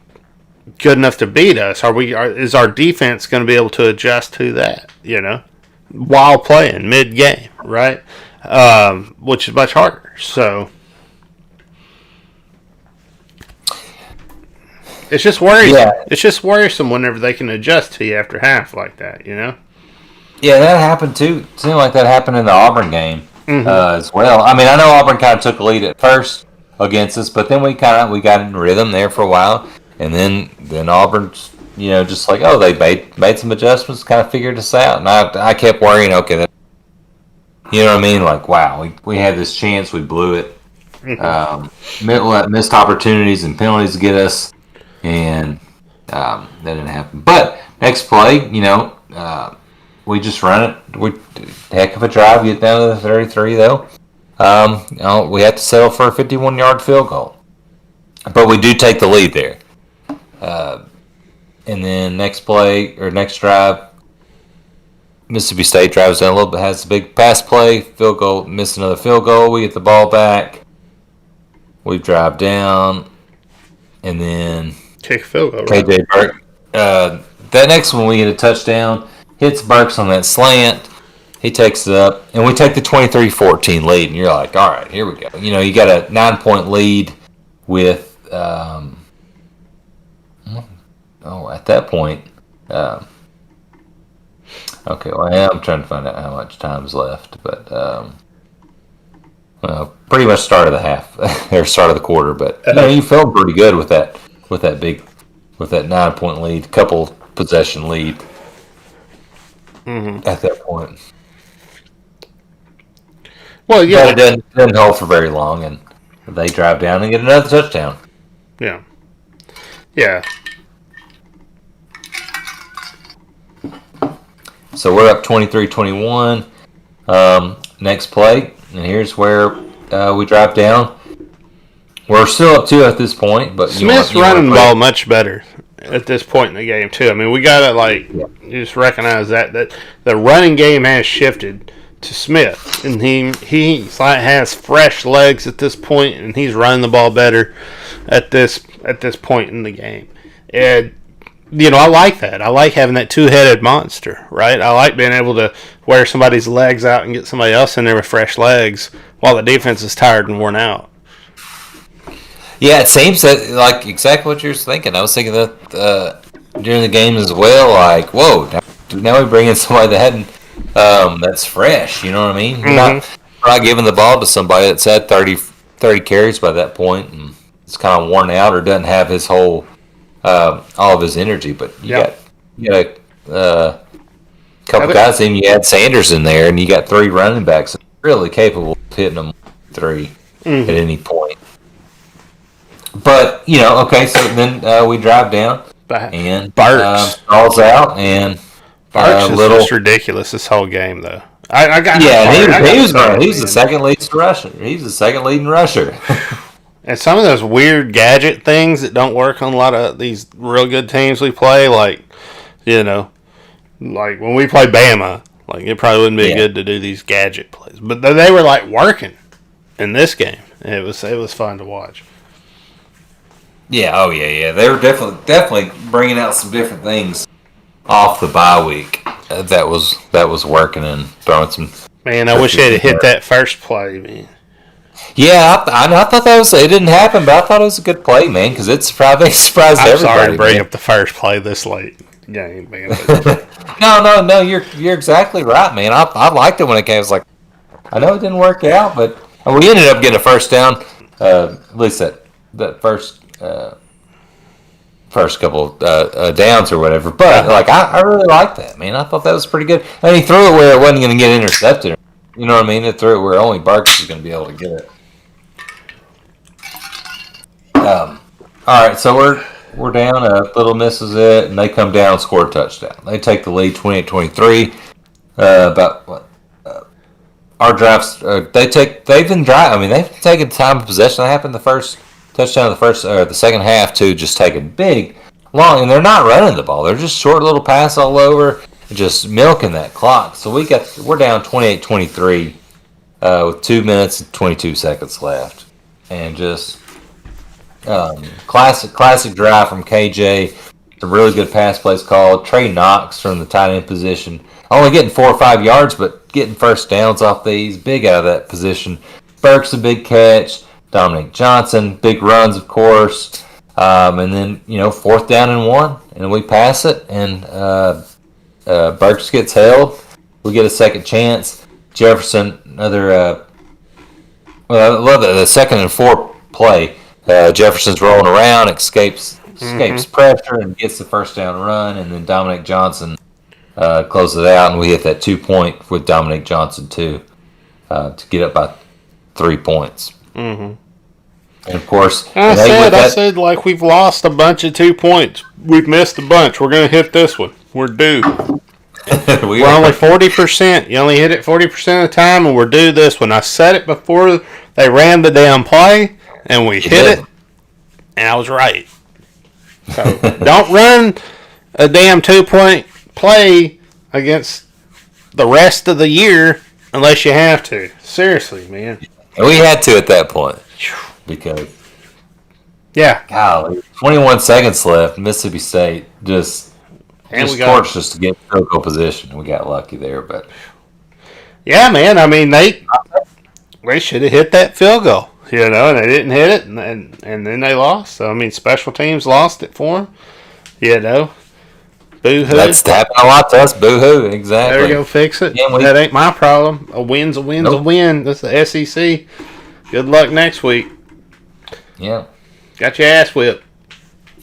Speaker 1: good enough to beat us? Is our defense going to be able to adjust to that, while playing mid-game, right? Which is much harder. So it's just worrisome. Yeah. It's just worrisome whenever they can adjust to you after half like that,
Speaker 2: Yeah, that happened too. It seemed like that happened in the Auburn game as well. I mean, I know Auburn kind of took a lead at first against us, but then we got in rhythm there for a while, and then Auburn's just like, they made some adjustments, kind of figured us out, and I kept worrying, okay, you know what I mean? Like, wow, we had this chance, we blew it. Missed opportunities and penalties to get us, and that didn't happen. But next play, we just run it. Heck of a drive. Get down to the 33, though. We have to settle for a 51-yard field goal. But we do take the lead there. And then next play, or next drive, Mississippi State drives down a little bit, has a big pass play, field goal, miss another field goal. We get the ball back. We drive down. And then
Speaker 1: kick a field goal, right?
Speaker 2: KJ Burke. That next one, we get a touchdown. Hits Burks on that slant. He takes it up. And we take the 23-14 lead. And you're like, all right, here we go. You got a 9-point lead with at that point, okay, well, I'm trying to find out how much time's left, but pretty much start of the half or start of the quarter. But you felt pretty good with that 9-point lead, couple possession lead at that point.
Speaker 1: Well, yeah,
Speaker 2: but it didn't hold for very long, and they drive down and get another touchdown.
Speaker 1: Yeah. Yeah.
Speaker 2: So we're up 23-21. Next play, and here's where we drive down. We're still up 2 at this point, but
Speaker 1: Smith's running the ball much better at this point in the game too. I mean, we gotta you just recognize that the running game has shifted to Smith, and he has fresh legs at this point, and he's running the ball better at this point in the game. And I like that. I like having that two-headed monster, right? I like being able to wear somebody's legs out and get somebody else in there with fresh legs while the defense is tired and worn out.
Speaker 2: Yeah, it seems that like exactly what you're thinking. I was thinking that during the game as well. Like, whoa, now we bring in somebody that's fresh. You know what I mean? You're not giving the ball to somebody that's had 30 carries by that point and it's kind of worn out or doesn't have his whole all of his energy. But you got a couple guys. And you had Sanders in there, and you got 3 running backs really capable of hitting them 3 at any point. But, okay, so then we drive down, and
Speaker 1: Burks
Speaker 2: falls out, and
Speaker 1: Burks is just ridiculous this whole game, though.
Speaker 2: He was the second leading rusher. He's the second leading rusher.
Speaker 1: And some of those weird gadget things that don't work on a lot of these real good teams we play, like when we play Bama, it probably wouldn't be good to do these gadget plays. But they were, working in this game. It was fun to watch.
Speaker 2: Yeah, oh yeah. They were definitely bringing out some different things off the bye week that was working and throwing some.
Speaker 1: Man, I wish they'd have hit that first play, man.
Speaker 2: Yeah, I thought that it didn't happen, but I thought it was a good play, man, because it surprised everybody.
Speaker 1: I'm sorry to bring up the first play this late game, man.
Speaker 2: No, you're exactly right, man. I liked it when it came. I was like, I know it didn't work out, but we ended up getting a first down. At least that first couple downs or whatever. But I really liked that, man. I thought that was pretty good. And he threw it where it wasn't going to get intercepted. You know what I mean? He threw it where only Burks was going to be able to get it. All right, so we're down. Little misses it, and they come down and score a touchdown. They take the lead 28-23. About what? Our drafts. They've been driving. I mean, they've taken time of possession. That happened the first touchdown of the second half too. Just taking big, long, and they're not running the ball. They're just short little pass all over, just milking that clock. So we're down 28-23 with 2 minutes and 22 seconds left, and just classic drive from KJ. A really good pass plays called. Trey Knox from the tight end position, only getting 4 or 5 yards, but getting first downs off these. Big out of that position. Burks a big catch. Dominic Johnson, big runs, of course. And then, 4th down and 1, and we pass it, and Burks gets held. We get a second chance. Jefferson, another. I love the 2nd and 4 play. Jefferson's rolling around, escapes pressure, and gets the first down run. And then Dominic Johnson closes it out, and we hit that 2-point with Dominic Johnson too to get up by 3 points. Mm-hmm. And of course,
Speaker 1: I said we've lost a bunch of 2 points. We've missed a bunch. We're going to hit this one. We're due. We're only 40%. You only hit it 40% of the time, and we're due this one. I said it before they ran the damn play, and we hit it, and I was right. So don't run a damn 2-point play against the rest of the year unless you have to. Seriously, man.
Speaker 2: And we had to at that point. Because, golly, 21 seconds left. Mississippi State just torched us to get field goal position. We got lucky there, but
Speaker 1: yeah, man. I mean, they should have hit that field goal, and they didn't hit it, and then they lost. So I mean, special teams lost it for them. You know? Boo-hoo.
Speaker 2: That's happened a lot to us. Boo-hoo, exactly.
Speaker 1: There you go, fix it. Yeah, that ain't my problem. A win's a win's a win. That's the SEC. Good luck next week.
Speaker 2: Yeah.
Speaker 1: Got your ass whipped.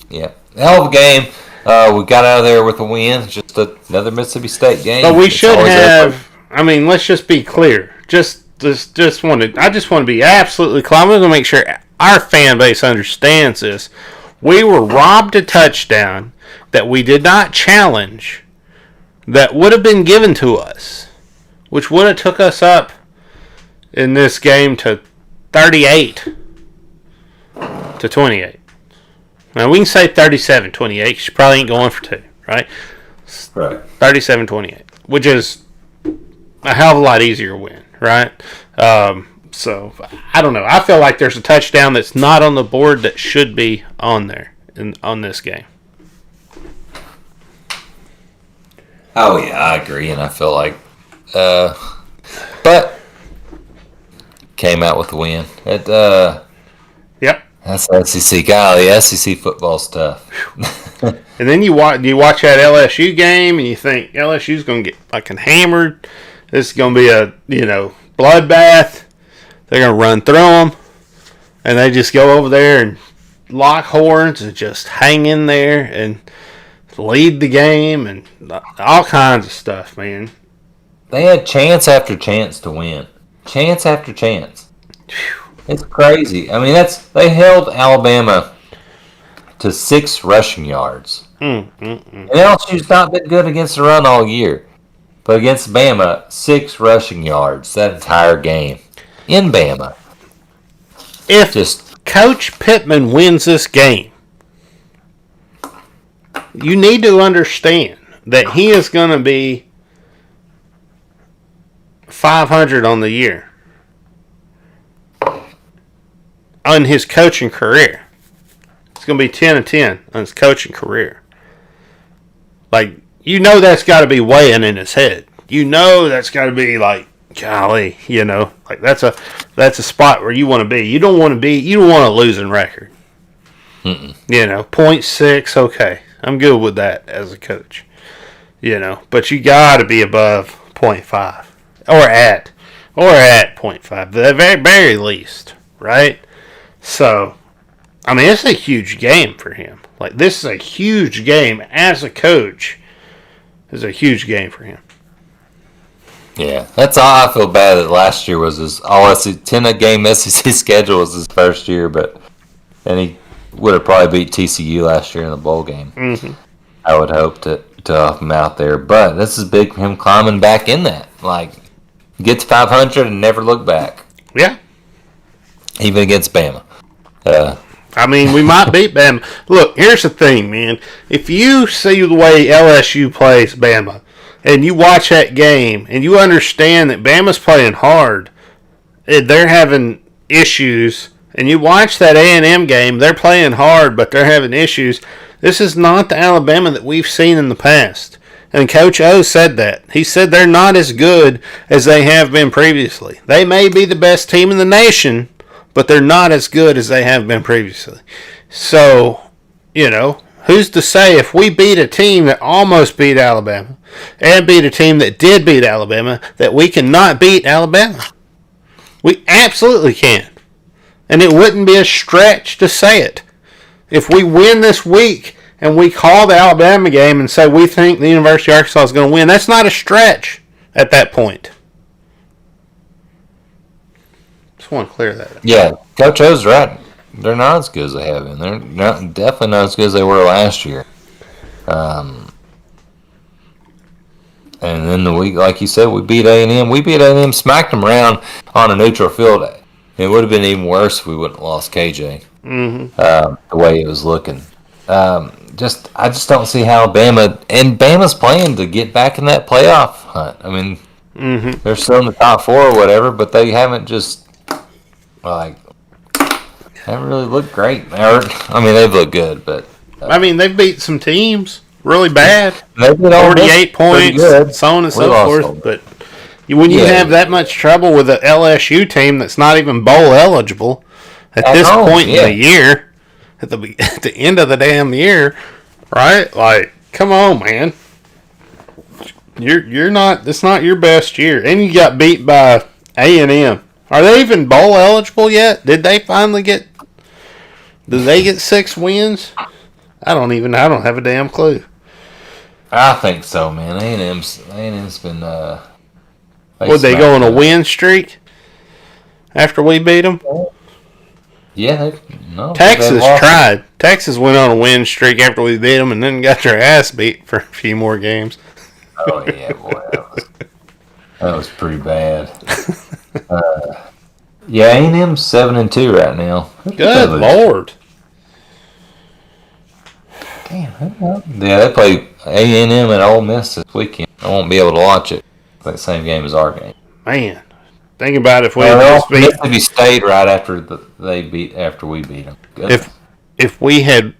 Speaker 2: Yeah. Hell of a game. We got out of there with a win. Just another Mississippi State game.
Speaker 1: But we should have. I mean, let's just be clear. I just want to be absolutely clear. I'm going to make sure our fan base understands this. We were robbed a touchdown that we did not challenge that would have been given to us, which would have took us up in this game to 38 to 28. Now, we can say 37-28 because you probably ain't going for two, right?
Speaker 2: Right.
Speaker 1: 37-28, which is a hell of a lot easier win, right? So, I don't know. I feel like there's a touchdown that's not on the board that should be on there on this game.
Speaker 2: Oh, yeah, I agree, and I feel like... but came out with the win.
Speaker 1: Yep.
Speaker 2: That's SEC. Golly, SEC football's tough.
Speaker 1: And then you watch that LSU game, and you think LSU's going to get fucking hammered. This is going to be a, bloodbath. They're going to run through them. And they just go over there and lock horns and just hang in there and lead the game and all kinds of stuff, man.
Speaker 2: They had chance after chance to win. Chance after chance. It's crazy. I mean, they held Alabama to 6 rushing yards. And LSU's not been good against the run all year. But against Bama, 6 rushing yards that entire game. In Bama.
Speaker 1: If Coach Pittman wins this game, you need to understand that he is going to be 500 on the year on his coaching career. It's going to be 10-10 on his coaching career. Like, that's got to be weighing in his head. That's got to be like, golly, like that's a spot where you want to be. You don't want a losing record. 0.6, okay. I'm good with that as a coach. But you got to be above 0.5 or at 0.5, the very, very least, right? So, I mean, it's a huge game for him. Like, this is a huge game as a coach. It's a huge game for him.
Speaker 2: Yeah, that's all. I feel bad that last year was his all 10-game SEC schedule was his first year, and he would have probably beat TCU last year in the bowl game. Mm-hmm. I would hope to help him out there, but this is big for him climbing back in that. Like, get to 500 and never look back.
Speaker 1: Yeah,
Speaker 2: even against Bama.
Speaker 1: I mean, we might beat Bama. Look, here's the thing, man. If you see the way LSU plays Bama, and you watch that game, and you understand that Bama's playing hard, they're having issues, and you watch that A&M game, they're playing hard, but they're having issues. This is not the Alabama that we've seen in the past. And Coach O said that. He said they're not as good as they have been previously. They may be the best team in the nation, but they're not as good as they have been previously. So, who's to say if we beat a team that almost beat Alabama and beat a team that did beat Alabama that we cannot beat Alabama? We absolutely can. And it wouldn't be a stretch to say it. If we win this week and we call the Alabama game and say we think the University of Arkansas is going to win, that's not a stretch at that point. Just want to clear that up.
Speaker 2: Yeah, Coach O's right. They're not as good as they have been. They're definitely not as good as they were last year. And then the week, like you said, we beat A&M. We beat A&M, smacked them around on a neutral field. It would have been even worse if we wouldn't have lost KJ. Mm-hmm. The way it was looking. I just don't see how Bama's playing to get back in that playoff hunt. I mean, they're still in the top 4 or whatever, but they haven't haven't really looked great. I mean, they've looked good, but
Speaker 1: they've beat some teams really bad.
Speaker 2: 48
Speaker 1: points, so on and so forth. But when you have that much trouble with an LSU team that's not even bowl eligible at this point in the year, at the end of the damn year, Right? Like, come on, man. You're not. It's not your best year, and you got beat by A&M. Are they even bowl eligible yet? Did they finally get? Did they get 6 wins? I don't have a damn clue.
Speaker 2: I think so, man. A&M's been.
Speaker 1: Would they go on a win streak after we beat them?
Speaker 2: Yeah,
Speaker 1: Texas tried. Texas went on a win streak after we beat them, and then got their ass beat for a few more games.
Speaker 2: Oh yeah, boy, that was pretty bad. Yeah, A&M's 7-2 right now.
Speaker 1: Good Lord.
Speaker 2: Damn. Yeah, they play A&M at Ole Miss this weekend. I won't be able to watch it. That same game as our game.
Speaker 1: Man, think about if we had just beat.
Speaker 2: Mississippi State right after we beat them. Goodness.
Speaker 1: If we had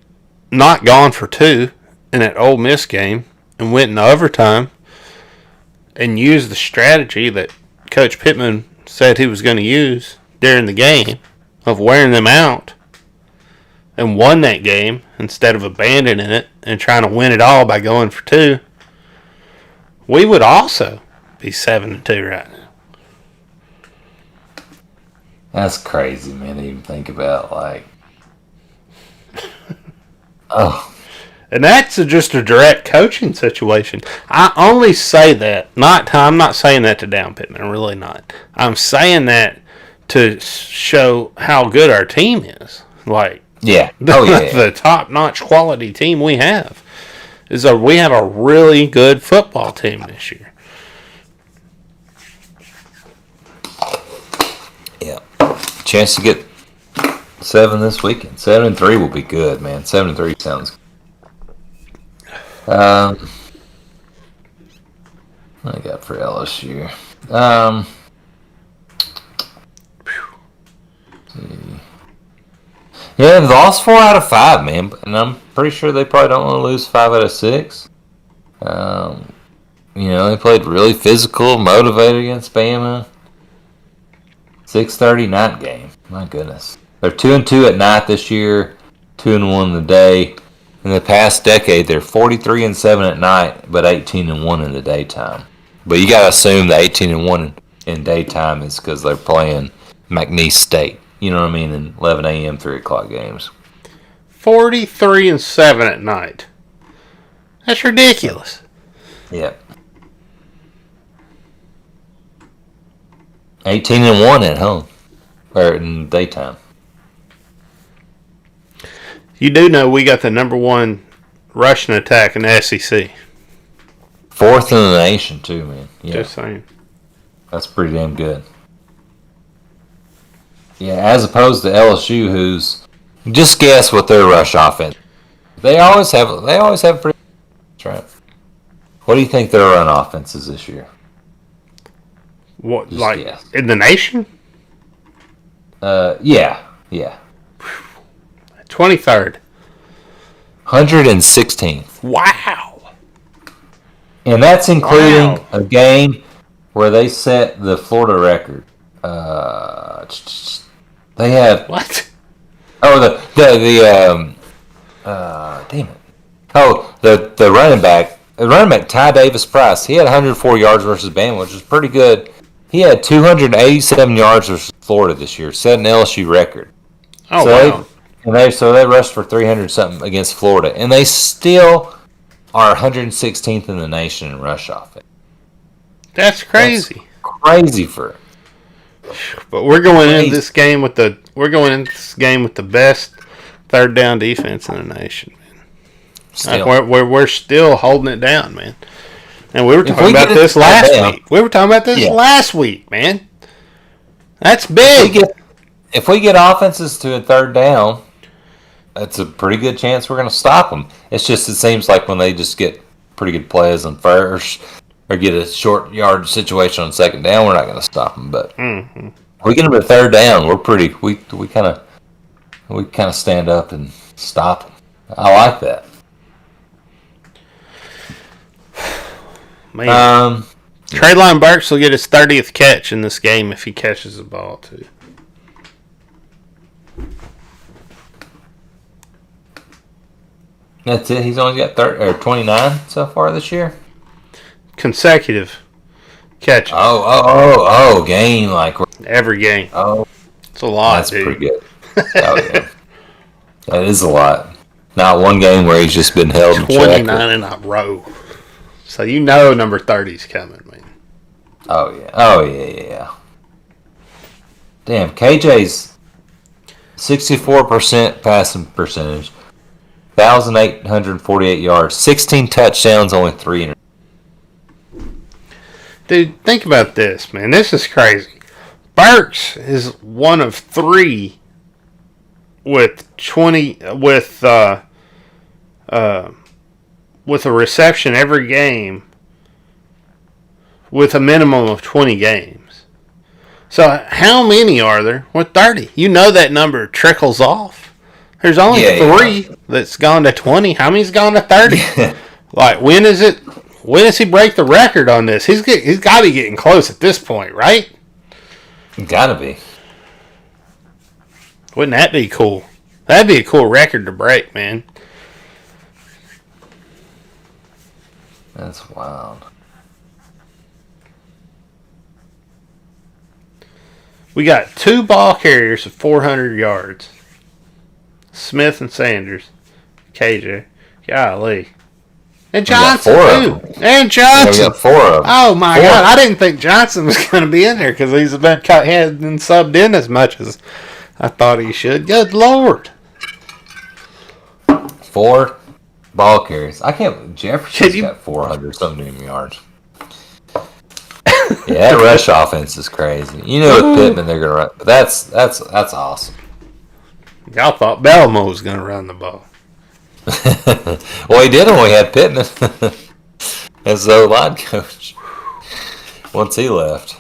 Speaker 1: not gone for 2 in that Ole Miss game and went into overtime and used the strategy that Coach Pittman said he was going to use during the game of wearing them out and won that game instead of abandoning it and trying to win it all by going for 2, we would also be 7-2 right now.
Speaker 2: That's crazy, man, to even think about. Like, oh.
Speaker 1: And that's just a direct coaching situation. I only say that. I'm not saying that to down Pittman. I'm really not. I'm saying that to show how good our team is. Like,
Speaker 2: yeah.
Speaker 1: The top-notch quality team we have. We have a really good football team this year.
Speaker 2: Yeah. Chance to get 7 this weekend. 7-3 will be good, man. 7-3 sounds good. What I got for LSU? Yeah, they've lost 4 out of 5, man, and I'm pretty sure they probably don't want to lose 5 out of 6. They played really physical, motivated against Bama. 6:30 night game. My goodness, they're 2-2 at night this year, 2-1 in the day. In the past decade, they're 43-7 at night, but 18-1 in the daytime. But you gotta assume the 18-1 in daytime is because they're playing McNeese State. You know what I mean? In 11 a.m., 3 o'clock games.
Speaker 1: 43-7 at night. That's ridiculous.
Speaker 2: Yep. 18-1 at home, or in daytime.
Speaker 1: You do know we got the number 1 rushing attack in the SEC.
Speaker 2: 4th in the nation, too, man. Yeah.
Speaker 1: Just saying.
Speaker 2: That's pretty damn good. Yeah, as opposed to LSU, who's just guess what their rush offense. They always have pretty. That's right. What do you think their run offense is this year?
Speaker 1: What,
Speaker 2: just
Speaker 1: like
Speaker 2: guess.
Speaker 1: In the nation?
Speaker 2: Yeah.
Speaker 1: 23rd.
Speaker 2: 116th.
Speaker 1: Wow.
Speaker 2: And that's including a game where they set the Florida record. They have
Speaker 1: what?
Speaker 2: Oh, damn it. Oh, the running back Ty Davis Price. He had 104 yards versus Bama, which is pretty good. He had 287 yards versus Florida this year, setting LSU record.
Speaker 1: Oh,
Speaker 2: so
Speaker 1: wow.
Speaker 2: They rushed for 300 something against Florida, and they still are 116th in the nation in rush offense.
Speaker 1: That's crazy.
Speaker 2: That's crazy for.
Speaker 1: But we're going into this game with the best third down defense in the nation, man.
Speaker 2: Still.
Speaker 1: We're still holding it down, man. And we were talking about this last week. We were talking about this last week, man. That's big.
Speaker 2: If we get offenses to a third down, that's a pretty good chance we're going to stop them. It seems like when they just get pretty good plays on first or get a short yard situation on second down, we're not going to stop them. But if we get them to third down, we kind of stand up and stop them. I like that.
Speaker 1: Man. Traylon Burks will get his 30th catch in this game if he catches the ball, too.
Speaker 2: That's it. He's only got 29 so far this year.
Speaker 1: Consecutive catches.
Speaker 2: Game like
Speaker 1: every game.
Speaker 2: Oh,
Speaker 1: it's a lot.
Speaker 2: That's
Speaker 1: dude.
Speaker 2: pretty good. Oh yeah, that is a lot. Not one game where he's just been held in check.
Speaker 1: 29 in a row. So you know number 30's coming, man.
Speaker 2: Oh yeah. Damn, KJ's 64% passing percentage, 1,848 yards, 16 touchdowns, only 3
Speaker 1: Dude, think about this, man. This is crazy. Burks is one of 3 with 20 with a reception every game with a minimum of 20 games. So how many are there with 30? You know that number trickles off. There's only 3 that's gone to 20. How many's gone to 30? Like, when is it? When does he break the record on this? He's got to be getting close at this point, right?
Speaker 2: Gotta be.
Speaker 1: Wouldn't that be cool? That'd be a cool record to break, man.
Speaker 2: That's wild.
Speaker 1: We got 2 ball carriers of 400 yards. Smith and Sanders. KJ. Golly. And Johnson, too. And Johnson.
Speaker 2: Yeah, we got 4 of them.
Speaker 1: Oh, my God. I didn't think Johnson was going to be in there because he hasn't been subbed in as much as I thought he should. Good Lord.
Speaker 2: 4 ball carries. I can't. Jefferson's got 400-something yards. Yeah, that rush offense is crazy. You know, with Pittman, they're going to run. But that's awesome.
Speaker 1: Y'all thought Belmo was going to run the ball.
Speaker 2: Well, he did when we had Pittman as the line coach once he left.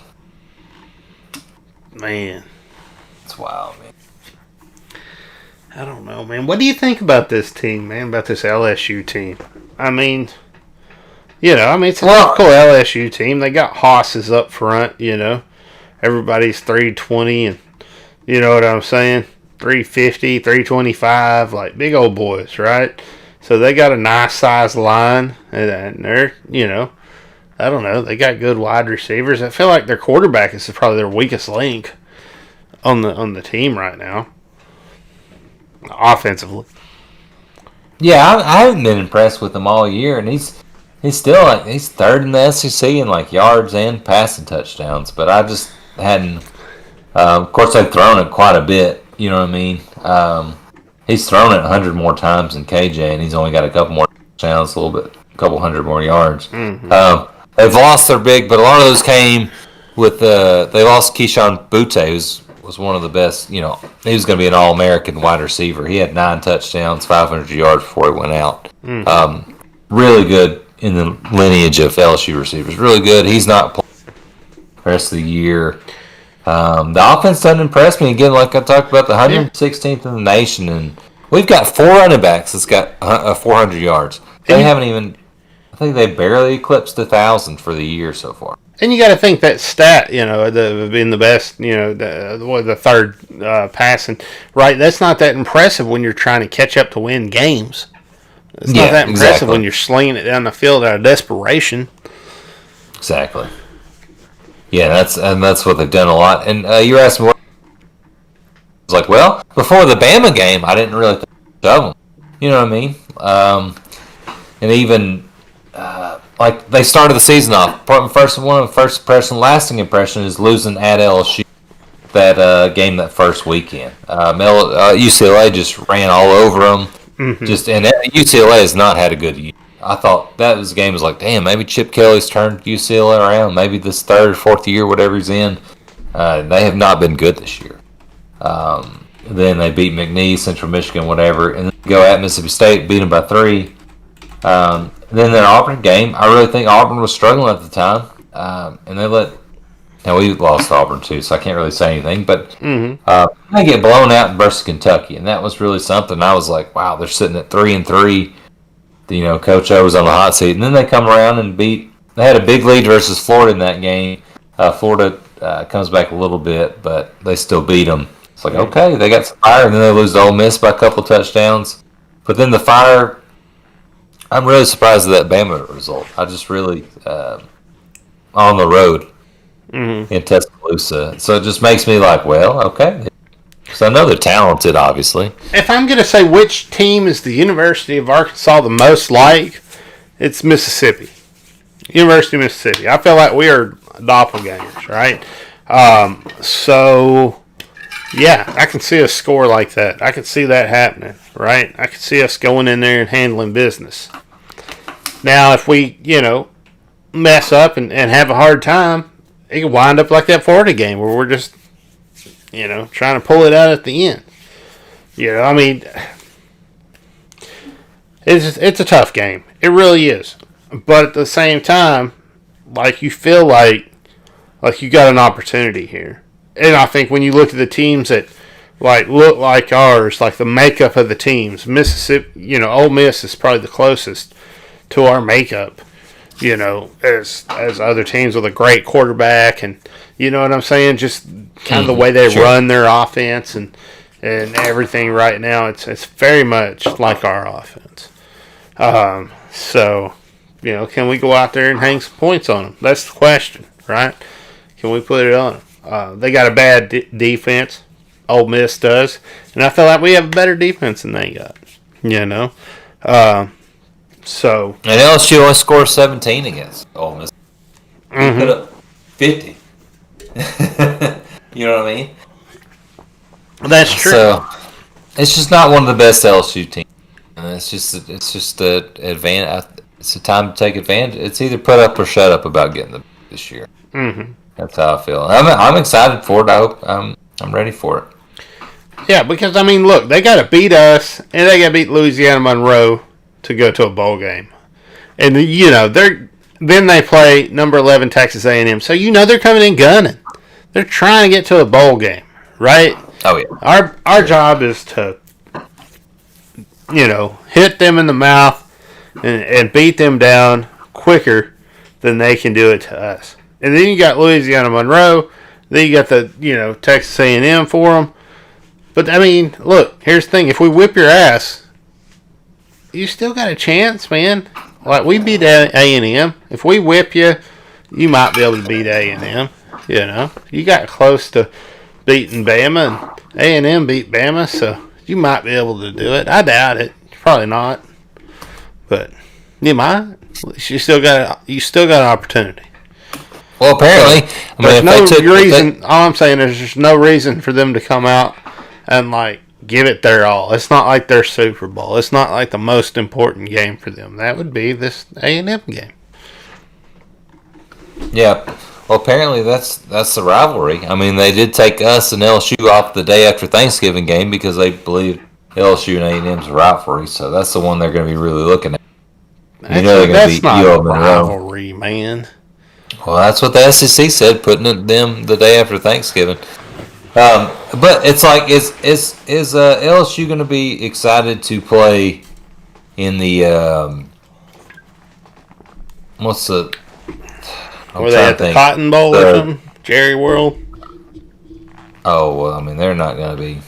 Speaker 1: Man.
Speaker 2: It's wild, man.
Speaker 1: I don't know, man. What do you think about this team, man? About this LSU team? I mean, it's a typical LSU team. They got hosses up front, Everybody's 320 and, you know what I'm saying? 350, 325, like big old boys, right? So they got a nice size line, and they're, I don't know, they got good wide receivers. I feel like their quarterback is probably their weakest link on the team right now, offensively.
Speaker 2: Yeah, I haven't been impressed with him all year, and he's still he's third in the SEC in yards and passing touchdowns. But I just hadn't. Of course, they've thrown it quite a bit. You know what I mean? He's thrown it 100 more times than KJ, and he's only got a couple more touchdowns, a couple hundred more yards.
Speaker 1: Mm-hmm.
Speaker 2: They've lost their big, but a lot of those came with they lost Keyshawn Butte, who was one of the best. He was going to be an All-American wide receiver. He had 9 touchdowns, 500 yards before he went out. Mm-hmm. Really good in the lineage of LSU receivers. Really good. He's not playing the rest of the year. The offense doesn't impress me. Again, like I talked about, the 116th in the nation, and we've got 4 running backs that's got 400 yards. They haven't even. I think they barely eclipsed 1,000 for the year so far.
Speaker 1: And you got to think that stat, being the best, the third passing, right? That's not that impressive when you're trying to catch up to win games. It's not that impressive when you're slinging it down the field out of desperation.
Speaker 2: Exactly. Yeah, that's what they've done a lot. And you were asking what I was like, well, before the Bama game, I didn't really think of them. You know what I mean? And even they started the season off. One of the first impression, lasting impression is losing at LSU that game that first weekend. UCLA just ran all over them. Mm-hmm. And UCLA has not had a good year. I thought that game was like, damn, maybe Chip Kelly's turned UCLA around. Maybe this 3rd or 4th year, whatever he's in. They have not been good this year. Then they beat McNeese, Central Michigan, whatever, and then go at Mississippi State, beat them by 3. Then the Auburn game, I really think Auburn was struggling at the time, and now we lost Auburn too, so I can't really say anything, but they get blown out versus Kentucky, and that was really something. I was like, wow, they're sitting at 3-3. Coach O was on the hot seat, and then they come around and they had a big lead versus Florida in that game. Florida comes back a little bit, but they still beat them. It's like, okay, they got some fire, and then they lose to Ole Miss by a couple touchdowns. But then the fire I'm really surprised at that Bama result. I just really on the road in Tuscaloosa, so it just makes me like, well, okay. So I know they're talented, obviously.
Speaker 1: If I'm going to say which team is the University of Arkansas the most like, it's Mississippi. University of Mississippi. I feel like we are doppelgangers, right? So, yeah, I can see a score like that. I can see that happening, right? I can see us going in there and handling business. Now, if we, mess up and have a hard time, it can wind up like that Florida game where we're just, trying to pull it out at the end. I mean, it's a tough game. It really is. But at the same time, like, you feel like you got an opportunity here. And I think when you look at the teams that look like ours, like the makeup of the teams, Mississippi, Ole Miss is probably the closest to our makeup, as other teams with a great quarterback, and you know what I'm saying, just kind of the way they run their offense and everything right now. It's very much like our offense. So, can we go out there and hang some points on them? That's the question, right? Can we put it on them? They got a bad defense. Ole Miss does. And I feel like we have a better defense than they got. So.
Speaker 2: And LSU only scored 17 against Ole Miss. We put up 50. You know what I mean?
Speaker 1: That's true.
Speaker 2: So, it's just not one of the best LSU teams. And it's just the advantage. It's a time to take advantage. It's either put up or shut up about getting them this year.
Speaker 1: Mm-hmm.
Speaker 2: That's how I feel. I'm excited for it. I hope I'm ready for it.
Speaker 1: Yeah, because I mean, look, they got to beat us and they got to beat Louisiana Monroe to go to a bowl game, and then they play number 11 Texas A&M. So they're coming in gunning. They're trying to get to a bowl game, right?
Speaker 2: Oh yeah.
Speaker 1: Our job is to hit them in the mouth and beat them down quicker than they can do it to us. And then you got Louisiana Monroe. Then you got the Texas A&M for them. But I mean, look, here's the thing: if we whip your ass, you still got a chance, man. Like, we beat A&M. If we whip you, you might be able to beat A&M. You got close to beating Bama, and A&M beat Bama, so you might be able to do it. I doubt it. Probably not, but you might. You still got an opportunity.
Speaker 2: Well, apparently,
Speaker 1: there's no reason. All I'm saying is there's no reason for them to come out and give it their all. It's not like their Super Bowl. It's not like the most important game for them. That would be this A&M game.
Speaker 2: Yeah. Well, apparently that's the rivalry. I mean, they did take us and LSU off the day after Thanksgiving game because they believe LSU and A&M's a rivalry. So that's the one they're going to be really looking at.
Speaker 1: They're going to beat UL Monroe. Rivalry, man.
Speaker 2: Well, that's what the SEC said, putting them the day after Thanksgiving. But it's like, is LSU going to be excited to play in the what's the?
Speaker 1: Were they at the Cotton Bowl or something? Jerry World?
Speaker 2: Oh well, I mean they're not going to be.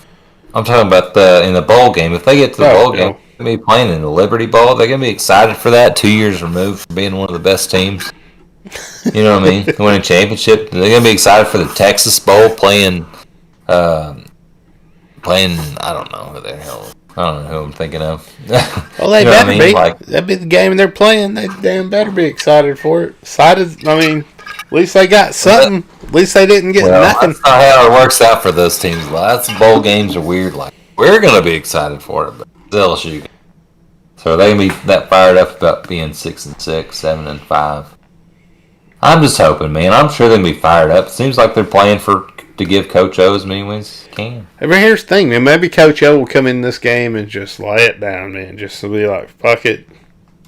Speaker 2: I'm talking about in the bowl game. If they get to the bowl game, they're going to be playing in the Liberty Bowl. They're going to be excited for that. 2 years removed from being one of the best teams. You know what I mean? Winning a championship. They're going to be excited for the Texas Bowl playing. I don't know who the hell. I don't know who I'm thinking of.
Speaker 1: Well, they better be. That'd be the game they're playing. They damn better be excited for it. Excited. I mean, at least they got something. At least they didn't get nothing.
Speaker 2: That's not how it works out for those teams. That's bowl games are weird. Like, we're going to be excited for it, but it's LSU. So are they going to be that fired up about being 6-6, 7-5? I'm just hoping, man. I'm sure they're going to be fired up. It seems like they're playing to give Coach O as many wins as he can.
Speaker 1: But here's the thing, man. Maybe Coach O will come in this game and just lay it down, man. Just to be like, fuck it.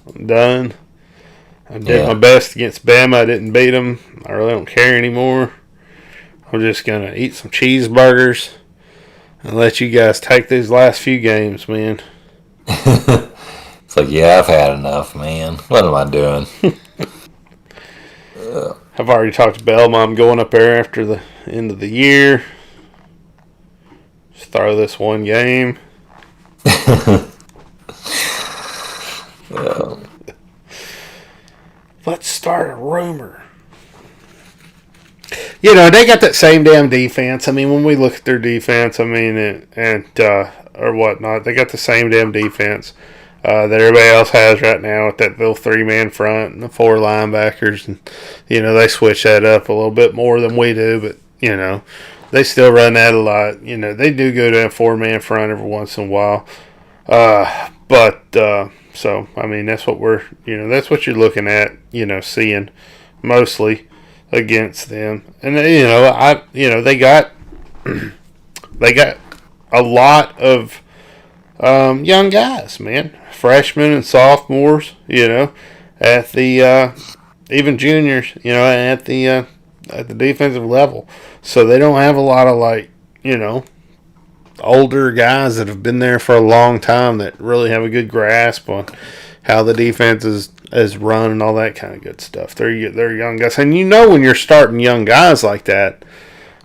Speaker 1: I'm done. I did my best against Bama. I didn't beat them. I really don't care anymore. I'm just going to eat some cheeseburgers and let you guys take these last few games, man.
Speaker 2: It's like, yeah, I've had enough, man. What am I doing?
Speaker 1: I've already talked to Belma. I'm going up there after the end of the year. Just throw this one game. rumor. You know, they got that same damn defense. I mean, when we look at their defense, I mean, or whatnot, they got the same damn defense that everybody else has right now with that little 3-man front and the 4 linebackers. And, you know, they switch that up a little bit more than we do, but, you know, they still run that a lot. You know, they do go to a 4-man front every once in a while. So, I mean, that's what that's what you're looking at, you know, seeing mostly against them. And, they got a lot of young guys, man. Freshmen and sophomores, you know, at the even juniors, you know, at the defensive level. So they don't have a lot of, like, you know, older guys that have been there for a long time that really have a good grasp on how the defense is run and all that kind of good stuff. They're young guys. And you know when you're starting young guys like that,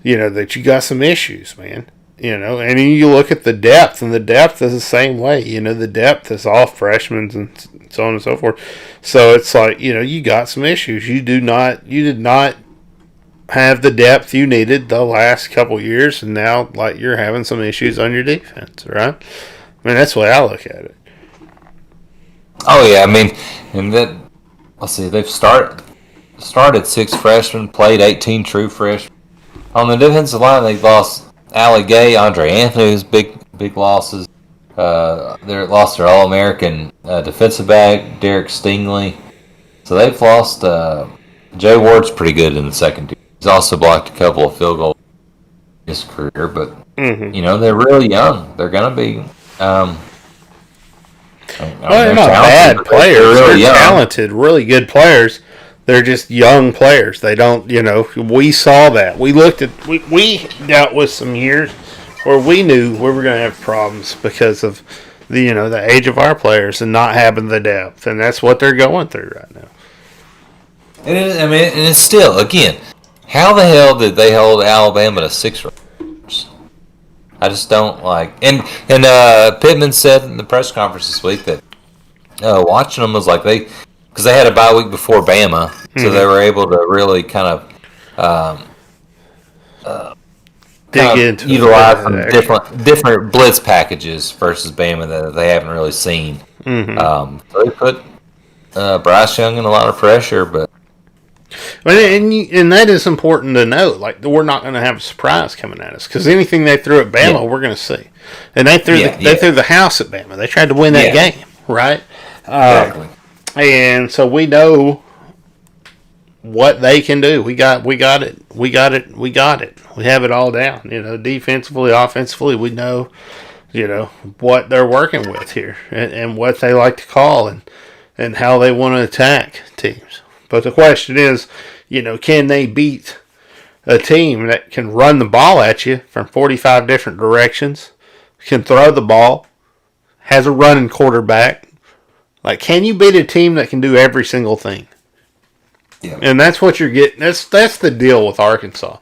Speaker 1: you know, that you got some issues, man. You know, and you look at the depth, and the depth is the same way. You know, the depth is all freshmen and so on and so forth. So it's like, you know, you got some issues. You did not have the depth you needed the last couple years, and now, like, you're having some issues on your defense, right? I mean, that's the way I look at it.
Speaker 2: Oh yeah, I mean, and that, let's see, they've started 6 freshmen, played 18 true freshmen. On the defensive line, they've lost Allie Gay, Andre Anthony's big losses. They lost their All-American defensive back, Derek Stingley. So they've lost. Jay Ward's pretty good in the second. He's also blocked a couple of field goals in his career, but you know, they're really young. They're going to be.
Speaker 1: They're not bad players. They're talented, really good players. They're just young players. They don't, you know, we saw that. We looked at, we dealt with some years where we knew we were going to have problems because of the, you know, the age of our players and not having the depth. And that's what they're going through right now.
Speaker 2: And and it's still, again, how the hell did they hold Alabama to 6 runs? I just don't like. And Pittman said in the press conference this week that watching them was like because they had a bye week before Bama, so they were able to really kind of utilize some different blitz packages versus Bama that they haven't really seen. So they put Bryce Young in a lot of pressure, but.
Speaker 1: And that is important to note. Like, we're not going to have a surprise coming at us because anything they threw at Bama, we're going to see. And they threw the house at Bama. They tried to win that game, right?
Speaker 2: Exactly.
Speaker 1: And so we know what they can do. We got it. We have it all down. You know, defensively, offensively, we know, you know, what they're working with here and what they like to call and how they want to attack teams. But the question is, you know, can they beat a team that can run the ball at you from 45 different directions, can throw the ball, has a running quarterback? Like, can you beat a team that can do every single thing? Yeah. And that's what you're getting. That's the deal with Arkansas.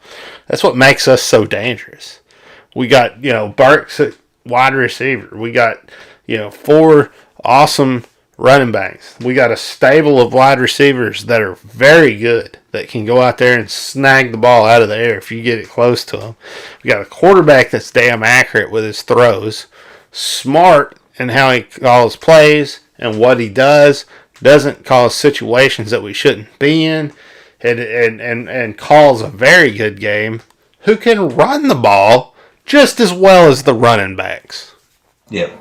Speaker 1: That's what makes us so dangerous. We got, you know, Burks at wide receiver. We got, you know, 4 awesome running backs. We got a stable of wide receivers that are very good, that can go out there and snag the ball out of the air if you get it close to them. We got a quarterback that's damn accurate with his throws, smart in how he calls plays and what he does, doesn't cause situations that we shouldn't be in, and calls a very good game, who can run the ball just as well as the running backs.
Speaker 2: Yep.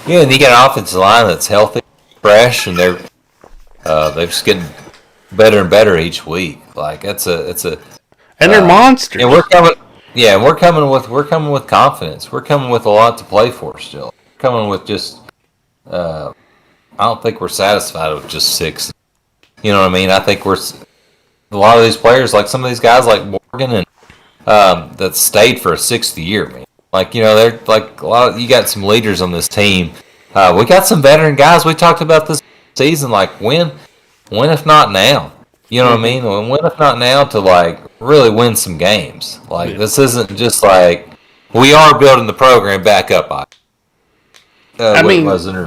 Speaker 2: Yeah, and you got an offensive line that's healthy, fresh, and they're just getting better and better each week. Like it's a
Speaker 1: and they're monsters.
Speaker 2: And we're coming with confidence. We're coming with a lot to play for still. We're coming with just I don't think we're satisfied with just 6. You know what I mean? I think a lot of these players, like some of these guys like Morgan and that stayed for a 6th year, man. Like, you know, they're like you got some leaders on this team. We got some veteran guys. We talked about this season, like when if not now? You know what I mean? When if not now to like really win some games? Like this isn't just like we are building the program back up.
Speaker 1: Morrison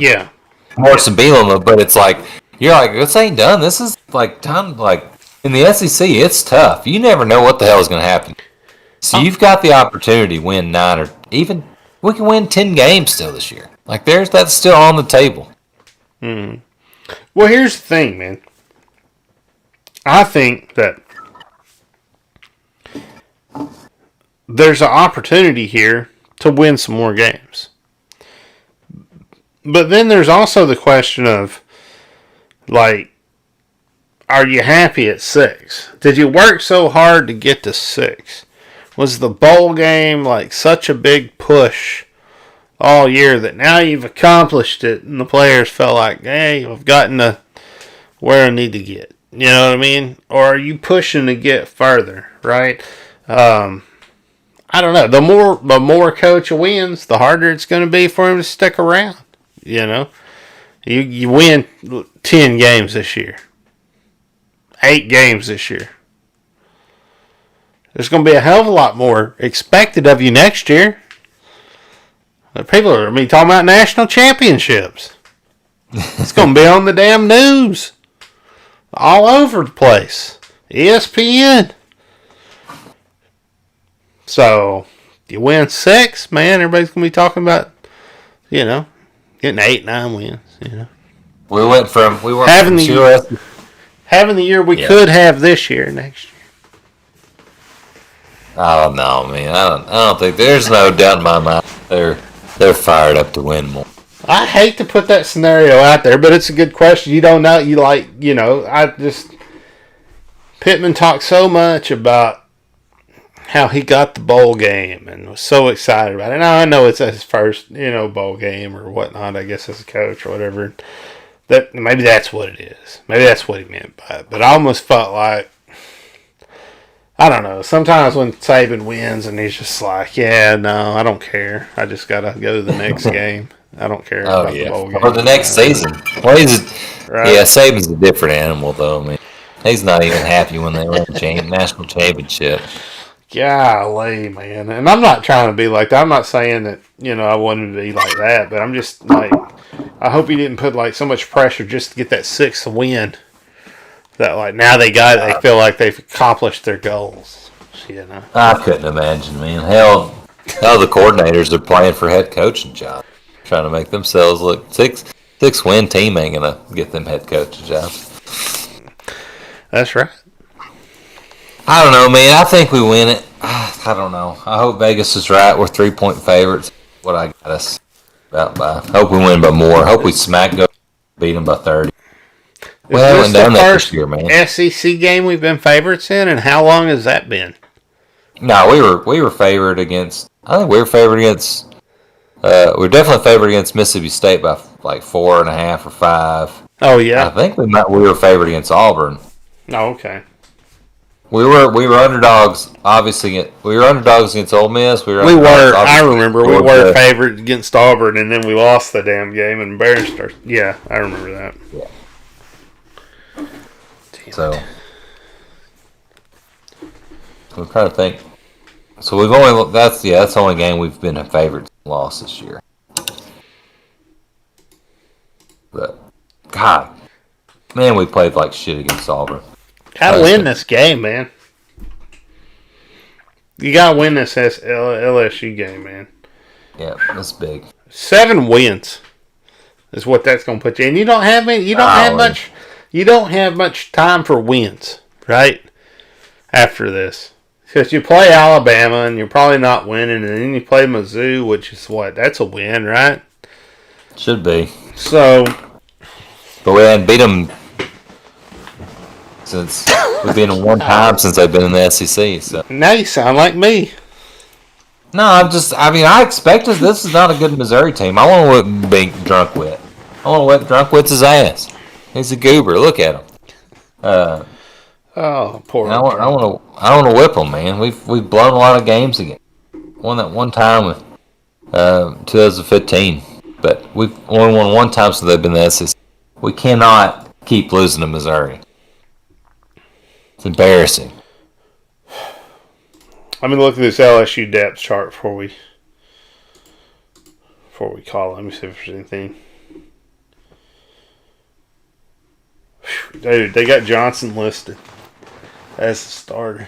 Speaker 2: Bielema, but it's like you're like, this ain't done. This is like time. Like in the SEC, it's tough. You never know what the hell is going to happen. So you've got the opportunity to win 9 or even we can win 10 games still this year. Like that's still on the table.
Speaker 1: Well, here's the thing, man. I think that there's an opportunity here to win some more games. But then there's also the question of, like, are you happy at 6? Did you work so hard to get to 6? Was the bowl game like such a big push all year that now you've accomplished it and the players felt like, hey, I've gotten to where I need to get? You know what I mean? Or are you pushing to get further, right? I don't know. The more coach wins, the harder it's going to be for him to stick around. You know, you win 10 games this year, 8 games this year. There's going to be a hell of a lot more expected of you next year. People are talking about national championships. It's going to be on the damn news, all over the place. ESPN. So, you win 6, man, everybody's going to be talking about, getting 8, 9 wins,
Speaker 2: We went from
Speaker 1: having the year we could have this year next year.
Speaker 2: Oh no, man! I don't think there's no doubt in my mind they're fired up to win more.
Speaker 1: I hate to put that scenario out there, but it's a good question. You don't know. Pittman talked so much about how he got the bowl game and was so excited about it. Now, I know it's his first, bowl game or whatnot, I guess, as a coach or whatever. That maybe that's what it is. Maybe that's what he meant by it. But I almost felt like, I don't know, sometimes when Saban wins and he's just like, yeah, no, I don't care. I just got to go to the next game. I don't care about the bowl game.
Speaker 2: Or the next season. Well,
Speaker 1: right.
Speaker 2: Yeah, Saban's a different animal, though. He's not even happy when they win a national championship.
Speaker 1: Golly, man. And I'm not trying to be like that. I'm not saying that, I want him to be like that, but I'm just like, I hope he didn't put like so much pressure just to get that 6th win. That like now they feel like they've accomplished their goals.
Speaker 2: I couldn't imagine, man. Hell, the coordinators are playing for head coaching jobs, trying to make themselves look 6-win team ain't gonna get them head coaching jobs.
Speaker 1: That's right.
Speaker 2: I don't know, man. I think we win it. I don't know. I hope Vegas is right. We're 3-point favorites. What I got us about by. Hope we win by more. Hope we beat them by 30.
Speaker 1: We haven't done that this year, man. SEC game we've been favorites in, and how long has that been?
Speaker 2: No, we were favored against. I think we were favored against. We were definitely favored against Mississippi State by like 4.5 or 5.
Speaker 1: Oh yeah.
Speaker 2: I think we were favored against Auburn.
Speaker 1: Oh, okay.
Speaker 2: We were underdogs. Obviously, we were underdogs against Ole Miss.
Speaker 1: We were. I remember we were favored against Auburn, and then we lost the damn game and embarrassed our. Yeah, I remember that.
Speaker 2: Yeah. So, I'm trying to think. So we've only that's the only game we've been a favorite and lost this year. But God, man, we played like shit against Auburn.
Speaker 1: Gotta win this game, man. You gotta win this LSU game, man.
Speaker 2: Yeah, that's big.
Speaker 1: 7 wins is what that's gonna put you in. You don't have any. You don't have much time for wins, right? After this, because you play Alabama and you're probably not winning, and then you play Mizzou, which is what? That's a win, right?
Speaker 2: Should be.
Speaker 1: So,
Speaker 2: but we hadn't beat them since we've been in one time since they've been in the SEC. So
Speaker 1: now you sound like me.
Speaker 2: No, I expected this is not a good Missouri team. I want to whip Bink Drunkwit. I want to whip Drunkwitz's ass. He's a goober. Look at him.
Speaker 1: Oh, poor.
Speaker 2: I want to whip him, man. We've blown a lot of games again. Won that one time with 2015, but we've only won one time since they've been in the SEC. We cannot keep losing to Missouri. It's embarrassing.
Speaker 1: Let me look at this LSU depth chart before we call it. Let me see if there's anything. Dude, they got Johnson listed as the starter.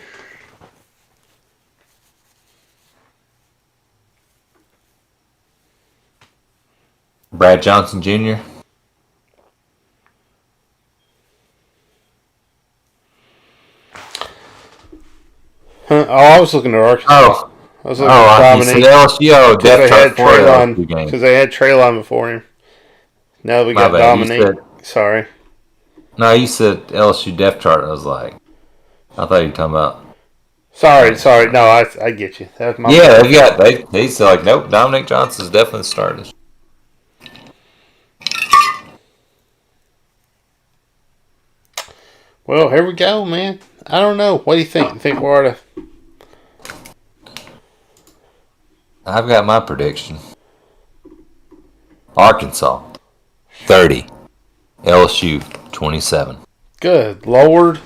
Speaker 2: Brad Johnson Jr.
Speaker 1: Huh? Oh, I was looking at Arkansas.
Speaker 2: Oh.
Speaker 1: I was looking at Dominique.
Speaker 2: LSU depth chart for LSU game.
Speaker 1: Because they had Traylon before him. Now we got Dominique. Sorry.
Speaker 2: No, you said LSU depth chart. I was like, I thought you were talking about.
Speaker 1: Sorry. No, I get you. That was my
Speaker 2: they said like, nope, Dominic Johnson's definitely starting.
Speaker 1: Well, here we go, man. I don't know. What do you think? You think we ought to...
Speaker 2: I've got my prediction. Arkansas, 30. LSU, 27.
Speaker 1: Good Lord.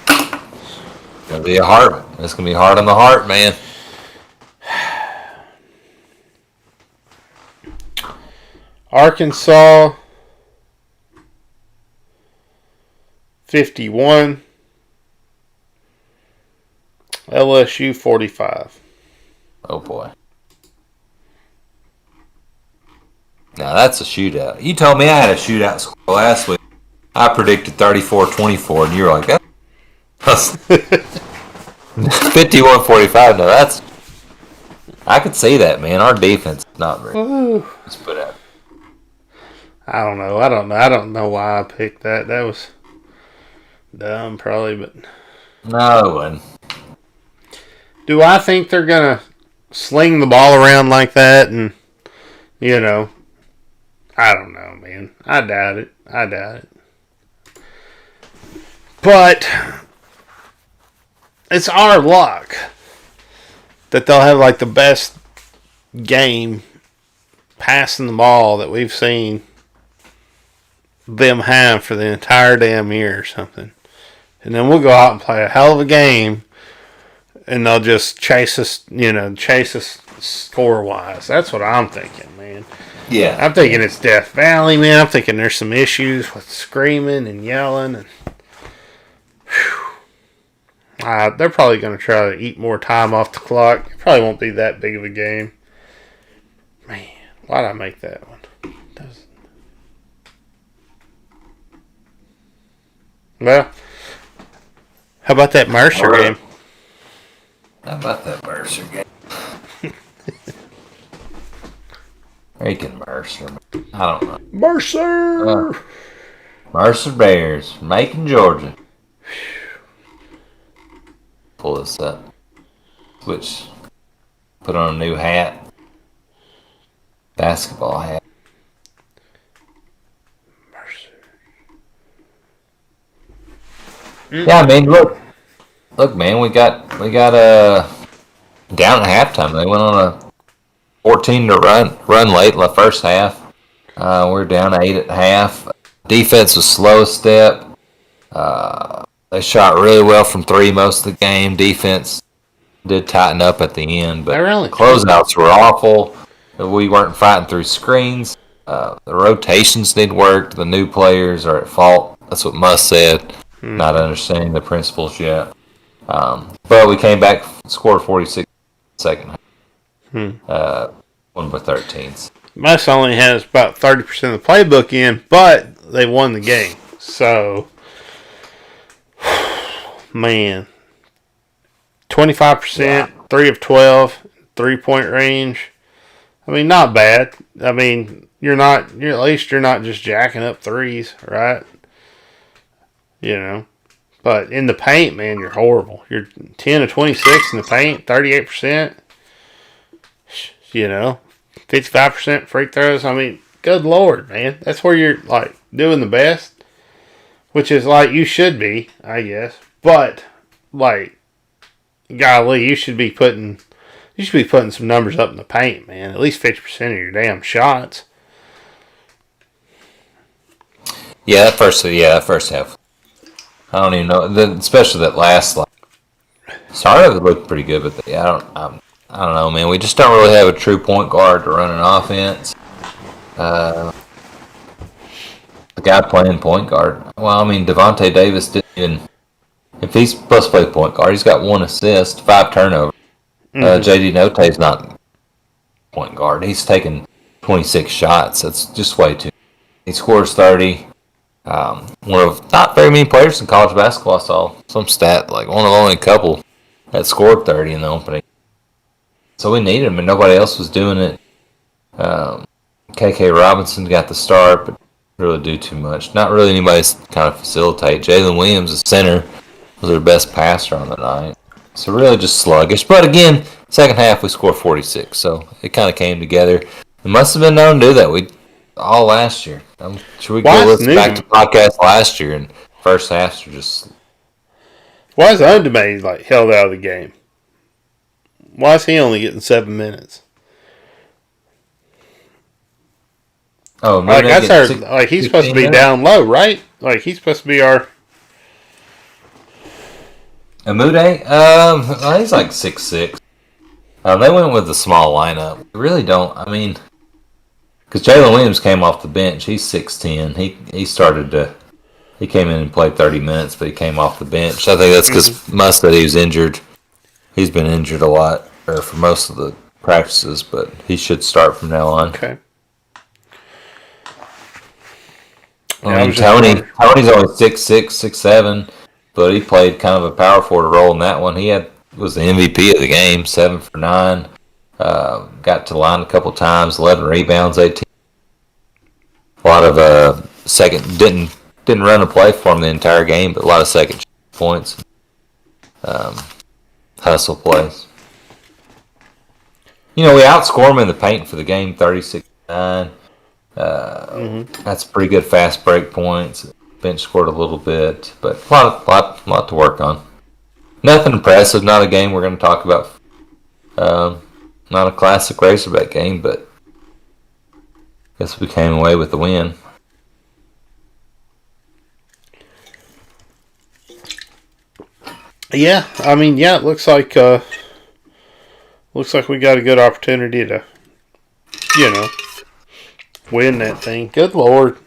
Speaker 2: It's going to be a hard. It's going to be hard on the heart, man.
Speaker 1: Arkansas, 51. LSU, 45.
Speaker 2: Oh, boy. Now, that's a shootout. You told me I had a shootout score last week. I predicted 34-24, and you were like, that's 51-45. No, that's... I could see that, man. Our defense is not very good. Let's put out.
Speaker 1: I don't know. I don't know why I picked that. That was dumb, probably, but...
Speaker 2: No, it wasn't.
Speaker 1: Do I think they're going to sling the ball around like that and, you know... I don't know, man. I doubt it. But it's our luck that they'll have like the best game passing the ball that we've seen them have for the entire damn year or something. And then we'll go out and play a hell of a game and they'll just chase us score-wise. That's what I'm thinking, man.
Speaker 2: Yeah.
Speaker 1: I'm thinking it's Death Valley, man. I'm thinking there's some issues with screaming and yelling. And they're probably going to try to eat more time off the clock. It probably won't be that big of a game. Man, why'd I make that one? Well, how about that Mercer game?
Speaker 2: How about that Mercer game? Freaking Mercer. I don't know.
Speaker 1: Mercer!
Speaker 2: Mercer Bears, Macon, Georgia. Pull this up. Switch. Put on a new hat. Basketball hat. Mercer. Yeah, I mean, look, man, we got down at halftime. They went on a 14 to run late in the first half. We're down 8 at half. Defense was slow step. They shot really well from three most of the game. Defense did tighten up at the end, but closeouts were awful. We weren't fighting through screens. The rotations didn't work. The new players are at fault. That's what Muss said. Not understanding the principles yet. But we came back, scored 46 second half. Won by 13s.
Speaker 1: Muss only has about 30% of the playbook in, but they won the game. So, man, 25%, 3 of 12, 3-point range. I mean, not bad. I mean, at least you're not just jacking up threes, right? You know. But in the paint, man, you're horrible. You're 10 of 26 in the paint, 38%. You know, 55% free throws. I mean, good Lord, man. That's where you're, like, doing the best. Which is, like, you should be, I guess. But, like, golly, you should be putting some numbers up in the paint, man. At least 50% of your damn shots.
Speaker 2: Yeah, that first half. I don't even know. Especially that last, like, started to look pretty good, but I don't know, man. We just don't really have a true point guard to run an offense. The the guy playing point guard. Well, I mean, Devontae Davis didn't even. If he's supposed to play point guard, he's got 1 assist, 5 turnovers. JD Notae's not point guard. He's taken 26 shots. That's just way too. He scores 30. One of not very many players in college basketball. I saw some stat like one of only a couple that scored 30 in the opening. So we needed him, and nobody else was doing it. KK Robinson got the start, but really do too much. Not really anybody to kind of facilitate. Jalen Williams, the center, was their best passer on the night. So really just sluggish. But again, second half we scored 46, so it kind of came together. It must have been known to do that. All last year. Should we go back to podcast last year and first halves are just.
Speaker 1: Why is Undemay held out of the game? Why is he only getting 7 minutes?
Speaker 2: Oh,
Speaker 1: I heard he's supposed to be down low, right? He's supposed to be our.
Speaker 2: Amude? He's like 6'6". They went with the small lineup. Really don't. I mean, because Jalen Williams came off the bench. He's 6'10". He came in and played 30 minutes, but he came off the bench. I think that's because Musk said he was injured. He's been injured a lot, or for most of the practices, but he should start from now on.
Speaker 1: Okay.
Speaker 2: I mean, Tony's only 6'6", 6'7", but he played kind of a power forward role in that one. He was the MVP of the game, 7 for 9. Got to the line a couple times, 11 rebounds, 18. A lot of second didn't run a play for him the entire game, but a lot of second points, hustle plays. We outscored him in the paint for the game, 36-9. That's pretty good fast break points. Bench scored a little bit, but a lot to work on. Nothing impressive. Not a game we're going to talk about. Not a classic Razorback game, but I guess we came away with the win.
Speaker 1: Yeah, I mean, it looks like we got a good opportunity to, win that thing. Good Lord.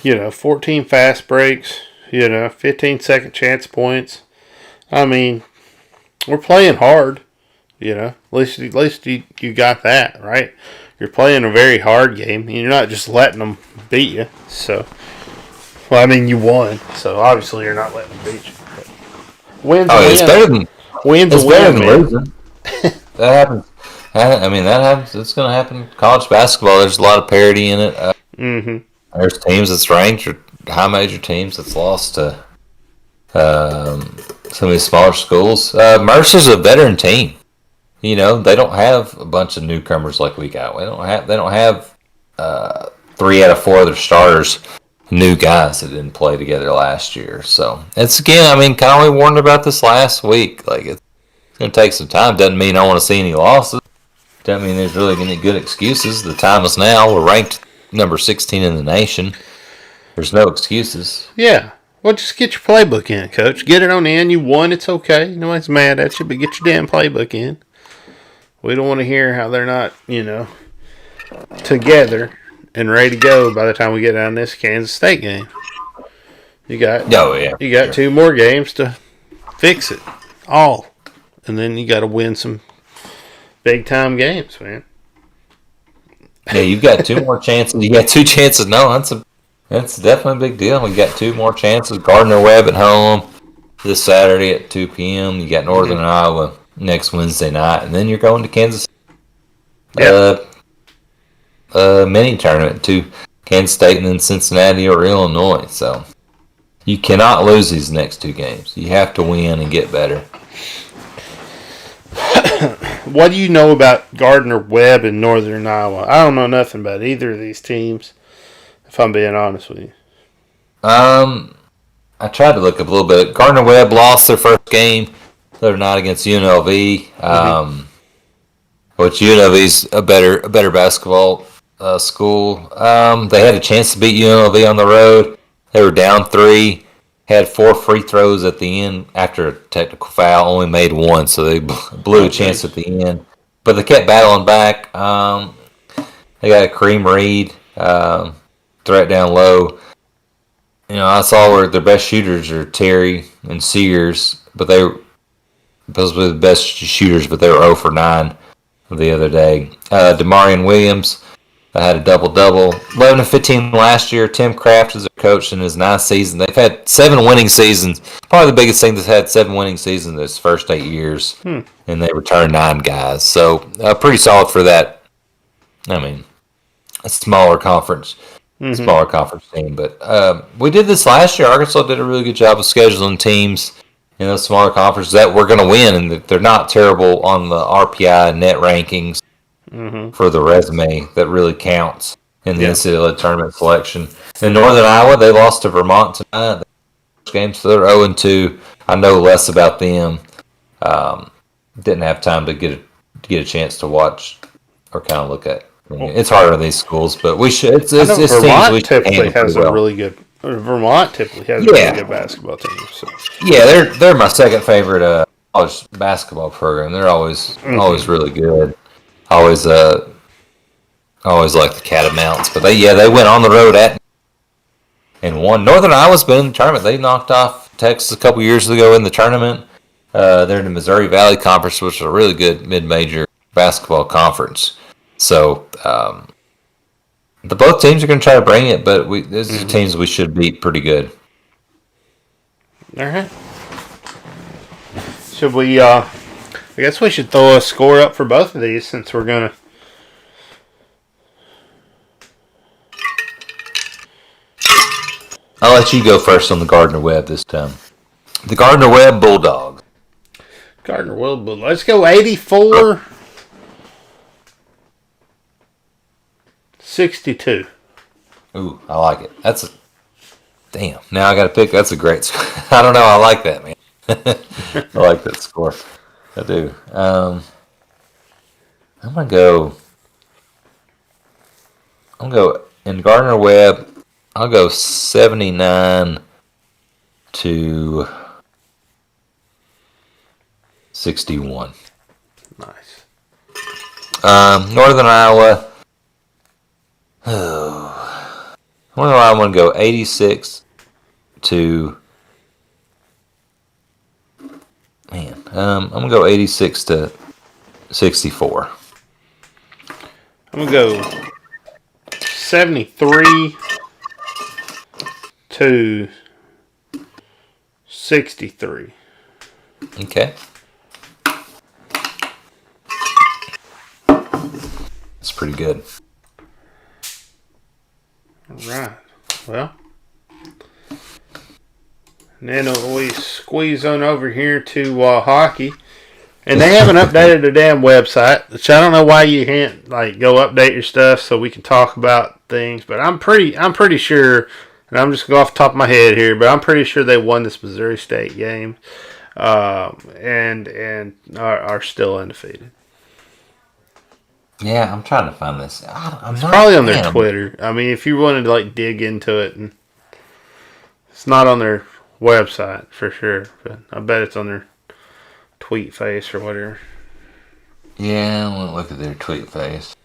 Speaker 1: 14 fast breaks, 15 second chance points. I mean, we're playing hard, At least you got that, right? You're playing a very hard game. You're not just letting them beat you. So, well, I mean, you won. So, obviously, you're not letting them beat you. But
Speaker 2: it's better than
Speaker 1: losing.
Speaker 2: That happens. I mean, that happens. It's going to happen in college basketball. There's a lot of parity in it. There's teams that's ranked, or high major teams that's lost to some of these smaller schools. Mercer's a veteran team. They don't have a bunch of newcomers like we got. They don't have 3 out of 4 of their starters new guys that didn't play together last year. So it's again, I mean, kind of we warned about this last week. It's going to take some time. Doesn't mean I want to see any losses. Doesn't mean there's really any good excuses. The time is now. We're ranked number 16 in the nation. There's no excuses.
Speaker 1: Yeah. Well, just get your playbook in, Coach. Get it on in. You won. It's okay. Nobody's mad at you, but get your damn playbook in. We don't want to hear how they're not, together and ready to go by the time we get down this Kansas State game. You got 2 more games to fix it all. And then you got to win some big-time games, man.
Speaker 2: Yeah, you've got 2 more chances. You got 2 chances. No, that's definitely a big deal. We got 2 more chances. Gardner-Webb at home this Saturday at 2 p.m. You got Northern Iowa next Wednesday night, and then you're going to Kansas. Mini tournament to Kansas State and then Cincinnati or Illinois. So you cannot lose these next 2 games. You have to win and get better.
Speaker 1: What do you know about Gardner-Webb and Northern Iowa? I don't know nothing about either of these teams, if I'm being honest with you.
Speaker 2: I tried to look up a little bit. Gardner-Webb lost their first game the other night against UNLV, which UNLV's a better basketball school. They had a chance to beat UNLV on the road. They were down 3. Had 4 free throws at the end after a technical foul, only made 1, so they blew a chance at the end. But they kept battling back. They got Kareem Reed, threat down low. I saw where their best shooters are Terry and Sears, but those were the best shooters, but they were 0 for 9 the other day. Demarion Williams had a double-double. 11 and 15 last year. Tim Kraft is their coach in his 9th season. They've had 7 winning seasons. Probably the biggest thing that's had 7 winning seasons in his first 8 years. And they returned 9 guys. So pretty solid for that. I mean, a smaller conference team. But we did this last year. Arkansas did a really good job of scheduling teams in those smaller conferences that we're going to win, and they're not terrible on the RPI net rankings for the resume that really counts in the NCAA tournament selection. In Northern Iowa, they lost to Vermont tonight. Game, so they're 0-2. I know less about them. Didn't have time to get a chance to watch or kind of look at. It's harder on these schools, but we should.
Speaker 1: Vermont typically has a really good basketball team. So.
Speaker 2: Yeah, they're my second favorite college basketball program. They're always really good. Always like the Catamounts, but they went on the road and won. Northern Iowa's been in the tournament. They knocked off Texas a couple years ago in the tournament. They're in the Missouri Valley Conference, which is a really good mid-major basketball conference. So both teams are going to try to bring it, but these are teams we should beat pretty good.
Speaker 1: All right. Should we? I guess we should throw a score up for both of these since we're going to.
Speaker 2: I'll let you go first on the Gardner-Webb this time. The Gardner-Webb Bulldogs.
Speaker 1: Gardner-Webb Bulldogs. Let's go 84-62.
Speaker 2: Ooh, I like it. Damn. Now I got to pick. That's a great score. I don't know. I like that, man. I like that score. I do. I'm gonna go in Gardner-Webb. I'll go 79-61.
Speaker 1: Nice.
Speaker 2: Northern Iowa. Northern Iowa, I'm going to go 86 to. Man, I'm going to go 86 to 64.
Speaker 1: I'm going to go 73 to 63.
Speaker 2: Okay. That's pretty good.
Speaker 1: All right. Well, and then we squeeze on over here to hockey. And they haven't updated their damn website, which I don't know why you can't go update your stuff so we can talk about things. But I'm pretty sure, and I'm just going off the top of my head here, but I'm pretty sure they won this Missouri State game, and are still undefeated.
Speaker 2: Yeah, I'm trying to find this.
Speaker 1: It's probably on their Twitter. I mean, if you wanted to dig into it, and it's not on their website for sure, but I bet it's on their tweet face or whatever.
Speaker 2: Yeah, I want to look at their tweet face.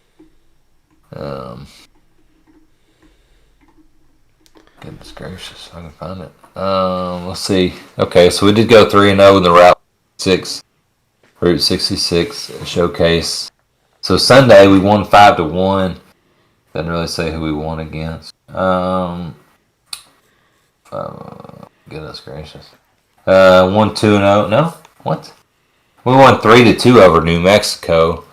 Speaker 2: Goodness gracious, I can find it. Let's see. Okay, so we did go 3-0 in the Route 66 showcase. So Sunday we won 5-1. Doesn't really say who we won against. Goodness gracious. 1-2-0. No, what? We won 3-2 over New Mexico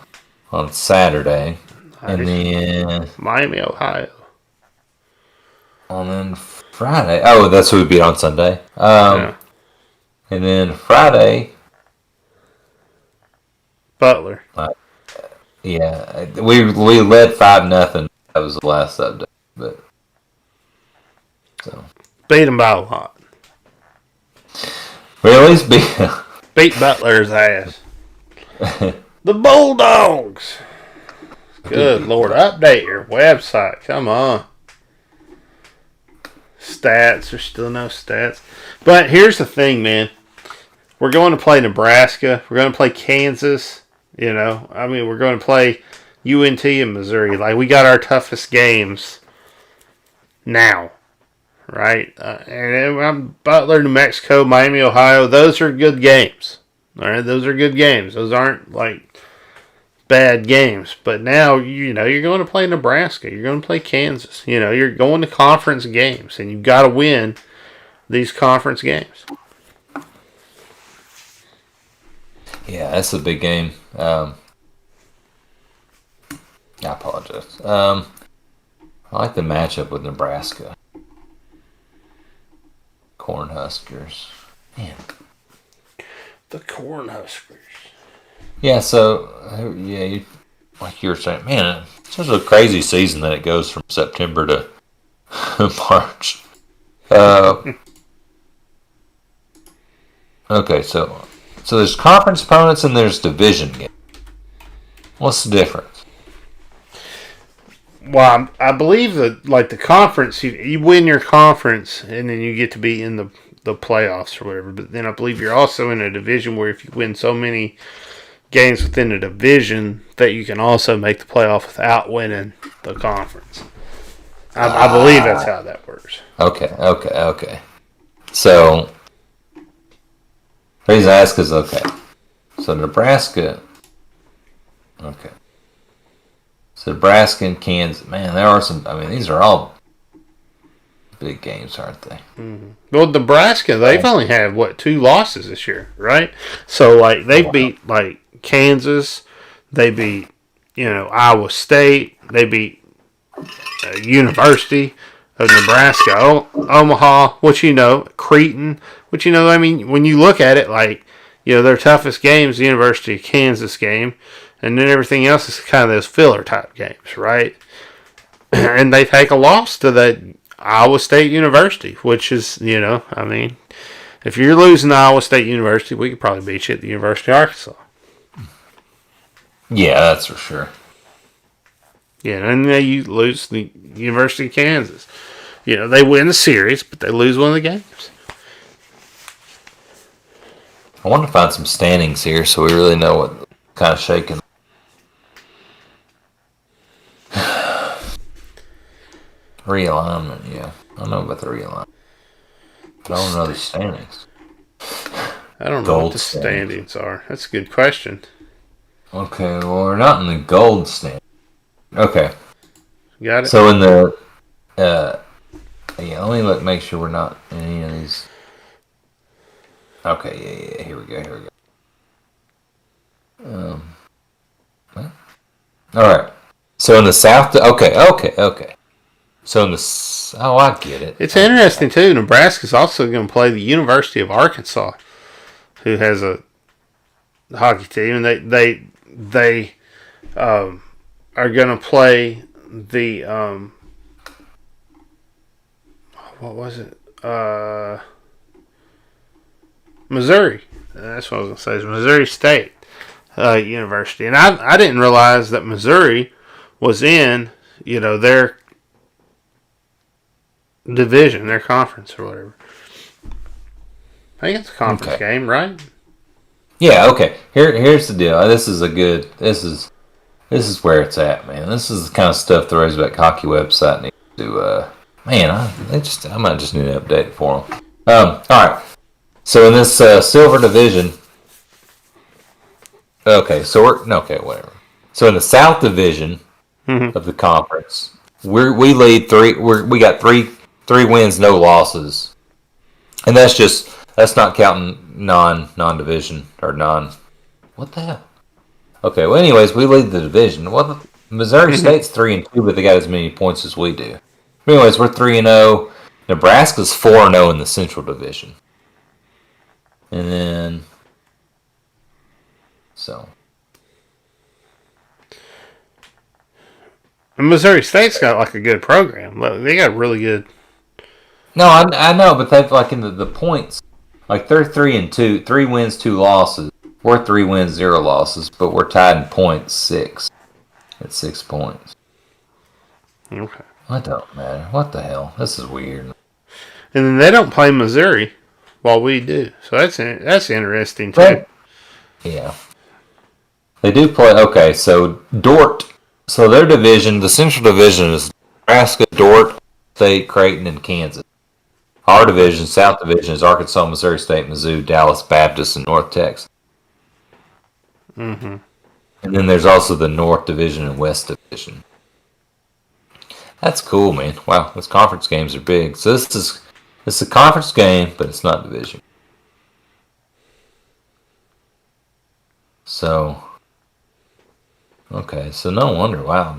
Speaker 2: on Saturday, and then
Speaker 1: Miami, Ohio.
Speaker 2: And then Friday. Oh, that's who we beat on Sunday.
Speaker 1: Yeah.
Speaker 2: And then Friday,
Speaker 1: Butler.
Speaker 2: Yeah, we led 5-0. That was the last update, but so
Speaker 1: beat them by a lot.
Speaker 2: We at least
Speaker 1: beat Butler's ass. The Bulldogs. Good Lord, update your website. Come on. Stats. There's still no stats. But here's the thing, man. We're going to play Nebraska. We're going to play Kansas. We're going to play UNT and Missouri. We got our toughest games now, right? And Butler, New Mexico, Miami, Ohio, those are good games. All right, those are good games. Those aren't like bad games. But now, you're going to play Nebraska. You're going to play Kansas. You're going to conference games, and you've got to win these conference games.
Speaker 2: Yeah, that's a big game. I apologize. I like the matchup with Nebraska. Cornhuskers. Man.
Speaker 1: The Cornhuskers.
Speaker 2: Yeah, so, like you were saying, man, it's such a crazy season that it goes from September to March. Okay, so there's conference opponents and there's division games. What's the difference?
Speaker 1: Well, I believe that like the conference, you win your conference and then you get to be in the playoffs or whatever. But then I believe you're also in a division where if you win so many games within a division that you can also make the playoff without winning the conference. I believe that's how that works.
Speaker 2: Okay. So, the reason I ask is, so Nebraska, so Nebraska and Kansas, man, there are some, these are all big games, aren't they?
Speaker 1: Mm-hmm. Well, Nebraska, they've only had, 2 losses this year, right? So, they beat, Kansas, they beat, Iowa State, they beat University of Nebraska, Omaha, Creighton, when you look at it, their toughest game is the University of Kansas game, and then everything else is kind of those filler type games, right? And they take a loss to the Iowa State University, which is, if you're losing to Iowa State University, we could probably beat you at the University of Arkansas.
Speaker 2: Yeah, that's for sure.
Speaker 1: Yeah, and then you lose the University of Kansas. They win the series, but they lose one of the games.
Speaker 2: I want to find some standings here so we really know what kind of shaking. Realignment, yeah. I know about the realignment. But I don't know the standings.
Speaker 1: I don't know what the standings are. That's a good question.
Speaker 2: Okay, well, we're not in the gold standing. Okay.
Speaker 1: Got it?
Speaker 2: So in the... let me make sure we're not in any of these... Okay, yeah, here we go. Alright. So in the South... Okay. So in the... Oh, I get it.
Speaker 1: It's interesting, too. Nebraska's also going to play the University of Arkansas, who has a hockey team, and they are going to play the... what was it? Missouri. That's what I was going to say. It's Missouri State University. And I didn't realize that Missouri was in, their division, their conference or whatever. I think it's a conference game, right?
Speaker 2: Yeah, okay. Here's the deal. This is where it's at, man. This is the kind of stuff the Razorback Hockey website needs to, I might just need to update it for them. Alright. So in this silver division, whatever. So in the South division of the conference, we lead we got three wins, no losses, and that's not counting non-division or non. What the hell? Okay, well, anyways, we lead the division. Well, Missouri State's 3-2, but they got as many points as we do. Anyways, we're 3-0. Nebraska's 4-0 in the Central Division. And then,
Speaker 1: And Missouri State's got a good program. They got really good.
Speaker 2: No, I know, but they've in the points, they're 3-2, 3 wins, 2 losses. We're 3 wins, 0 losses, but we're tied in points 6 at 6 points.
Speaker 1: Okay.
Speaker 2: That don't matter. What the hell? This is weird.
Speaker 1: And then they don't play Missouri while we do. So that's interesting, too.
Speaker 2: Yeah. They do play... Okay, so Dort... So their division, the Central Division is Nebraska, Dort, State, Creighton, and Kansas. Our division, South Division, is Arkansas, Missouri State, Mizzou, Dallas Baptist, and North Texas.
Speaker 1: Mm-hmm.
Speaker 2: And then there's also the North Division and West Division. That's cool, man. Wow, those conference games are big. So it's a conference game, but it's not division. So, okay, so no wonder. Wow.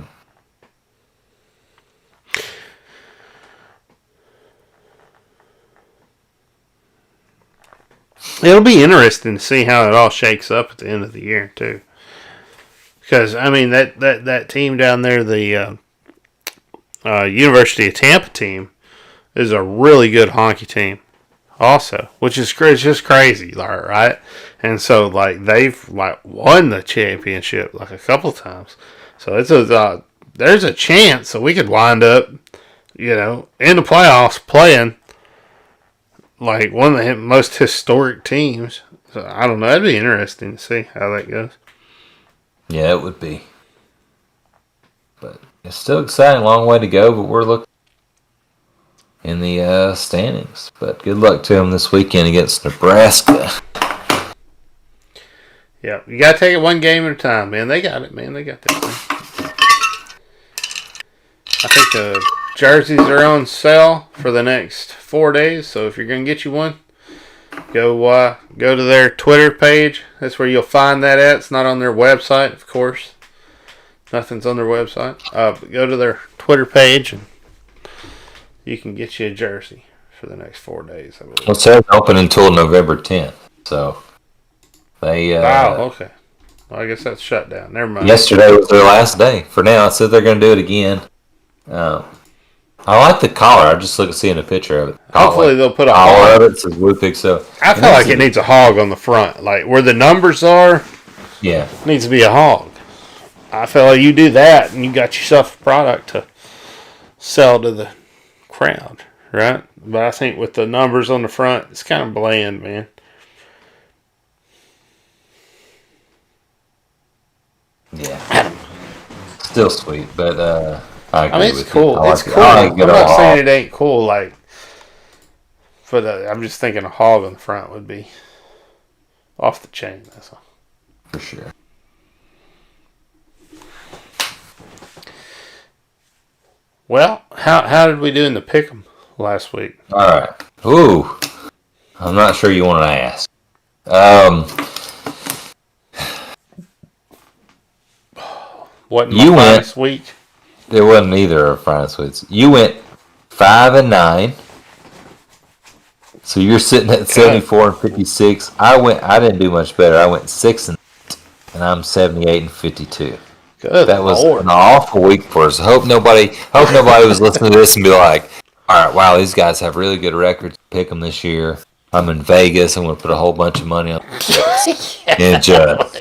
Speaker 1: It'll be interesting to see how it all shakes up at the end of the year too. Because I mean that team down there, the University of Tampa team, is a really good hockey team, also, which is just crazy, right? And so they've won the championship a couple times. So there's a chance that we could wind up, in the playoffs playing one of the most historic teams. So I don't know. That'd be interesting to see how that goes.
Speaker 2: Yeah, it would be. But it's still exciting. Long way to go, but we're looking in the standings. But good luck to them this weekend against Nebraska.
Speaker 1: Yeah, you got to take it one game at a time, man. They got it, man. They got that. I think the jerseys are on sale for the next 4 days. So if you're going to get you one, go to their Twitter page. That's where you'll find that at. It's not on their website, of course. Nothing's on their website. But go to their Twitter page and you can get you a jersey for the next 4 days, I believe.
Speaker 2: Well, it says open until November 10th. So they.
Speaker 1: Wow, okay. Well, I guess that's shut down. Never mind.
Speaker 2: Yesterday was their last day. For now, it said they're going to do it again. I like the collar. I just look at seeing a picture of it.
Speaker 1: Hopefully they'll put a
Speaker 2: collar
Speaker 1: hog.
Speaker 2: of it. Says Blue Pig. So
Speaker 1: I feel like it needs a hog on the front, where the numbers are.
Speaker 2: Yeah,
Speaker 1: needs to be a hog. I feel like you do that, and you got yourself a product to sell to the crowd, right? But I think with the numbers on the front, it's kind of bland, man.
Speaker 2: Yeah, still sweet, but I
Speaker 1: mean, it's cool.
Speaker 2: Like
Speaker 1: it's cool. I'm not saying it ain't cool, but I'm just thinking a hog on the front would be off the chain. That's all.
Speaker 2: For sure.
Speaker 1: Well, how did we do in the pick'em last week?
Speaker 2: All right. Ooh, I'm not sure you want to ask.
Speaker 1: What you went this week?
Speaker 2: There wasn't either of finest weeks. You went 5-9. So you're sitting at 74 and 56. I didn't do much better. I went 6-8, and I'm 78 and 52.
Speaker 1: Good.
Speaker 2: That was an awful week for us. Hope nobody was listening to this and be like, all right, wow, these guys have really good records. Pick them this year. I'm in Vegas. I'm going to put a whole bunch of money on this. And just.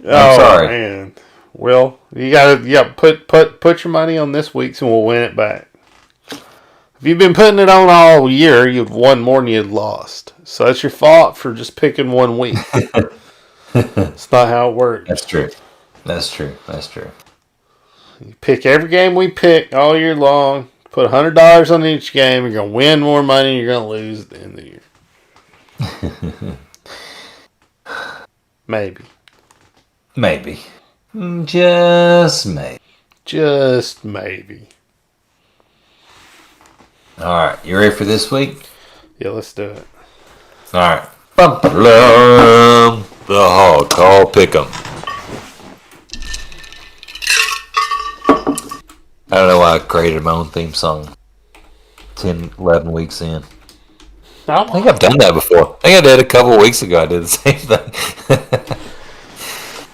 Speaker 2: I'm sorry.
Speaker 1: Man. Well, you gotta put your money on this week's and we'll win it back. If you've been putting it on all year, you've won more than you'd lost. So that's your fault for just picking 1 week. It's not how it works.
Speaker 2: That's true.
Speaker 1: You pick every game we pick all year long. Put $100 on each game. You're gonna win more money. You're gonna lose at the end of the year. Maybe.
Speaker 2: Just maybe.
Speaker 1: Just maybe.
Speaker 2: All right, you ready for this week?
Speaker 1: Yeah, let's do it.
Speaker 2: All right. The Hog Call Pick'em. I don't know why I created my own theme song 10, 11 weeks in. I think I've done that before. I think I did a couple weeks ago. I did the same thing.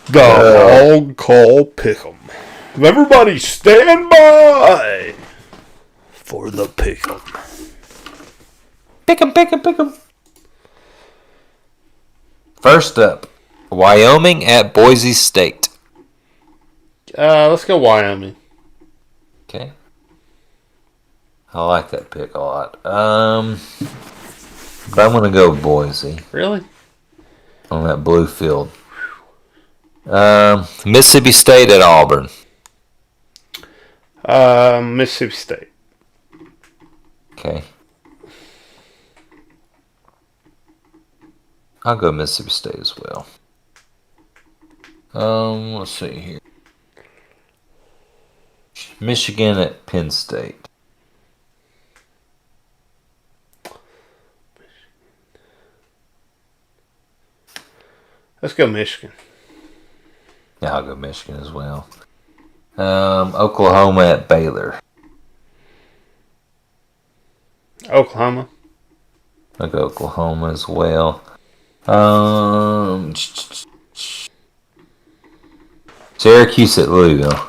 Speaker 1: The Hog Call Pick'em. Everybody stand by for the Pick'em.
Speaker 2: Pick'em. First up, Wyoming at Boise State.
Speaker 1: Let's go Wyoming.
Speaker 2: Okay. I like that pick a lot. But I'm going to go Boise.
Speaker 1: Really?
Speaker 2: On that blue field. Mississippi State at Auburn.
Speaker 1: Mississippi State.
Speaker 2: Okay. I'll go Mississippi State as well. Let's see here. Michigan at Penn State.
Speaker 1: Let's go Michigan.
Speaker 2: Yeah, I'll go Michigan as well. Oklahoma at Baylor.
Speaker 1: Oklahoma.
Speaker 2: I'll go Oklahoma as well. Syracuse at Louisville.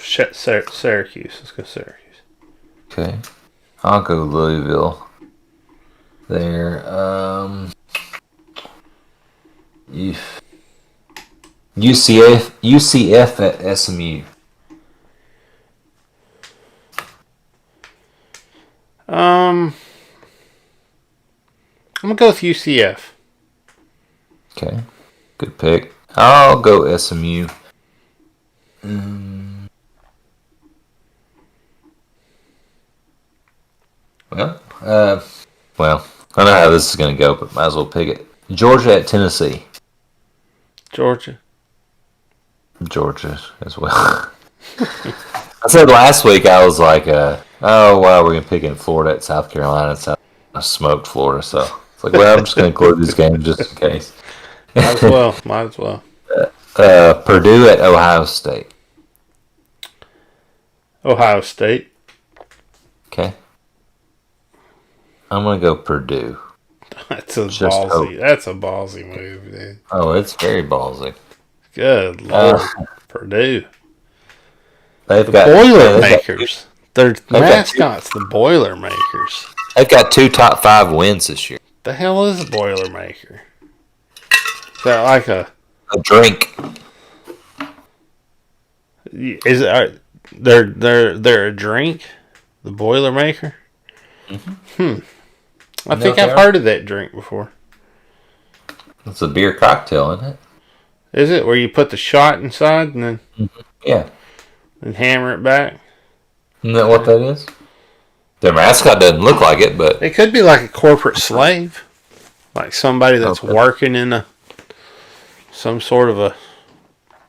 Speaker 1: Syracuse. Let's go Syracuse.
Speaker 2: Okay. I'll go Louisville. There. UCF at SMU.
Speaker 1: I'm gonna go with UCF.
Speaker 2: Okay. Good pick. I'll go SMU. Well, I know how this is going to go, but might as well pick it. Georgia at Tennessee.
Speaker 1: Georgia
Speaker 2: as well. I said last week I was like, oh, wow, we're going to pick in Florida at South Carolina. I smoked Florida, so it's like, well, I'm just going to include this game just in case.
Speaker 1: Might as well.
Speaker 2: Purdue at Ohio State.
Speaker 1: Ohio State.
Speaker 2: Okay. I'm going to go Purdue.
Speaker 1: That's a ballsy move, dude.
Speaker 2: Oh, it's very ballsy.
Speaker 1: Good Lord. Purdue.
Speaker 2: They've
Speaker 1: got Boilermakers. Their mascot's the Boilermakers.
Speaker 2: They've got 2 top 5 wins this year.
Speaker 1: The hell is a Boilermaker? Is that like a
Speaker 2: drink?
Speaker 1: Is it? They're a drink? The Boilermaker? Mm-hmm. I think I've heard of that drink before.
Speaker 2: It's a beer cocktail, isn't it?
Speaker 1: Is it where you put the shot inside and then and hammer it back?
Speaker 2: Isn't that what that is? Their mascot doesn't look like it, but
Speaker 1: it could be like a corporate slave, like somebody that's working in some sort of a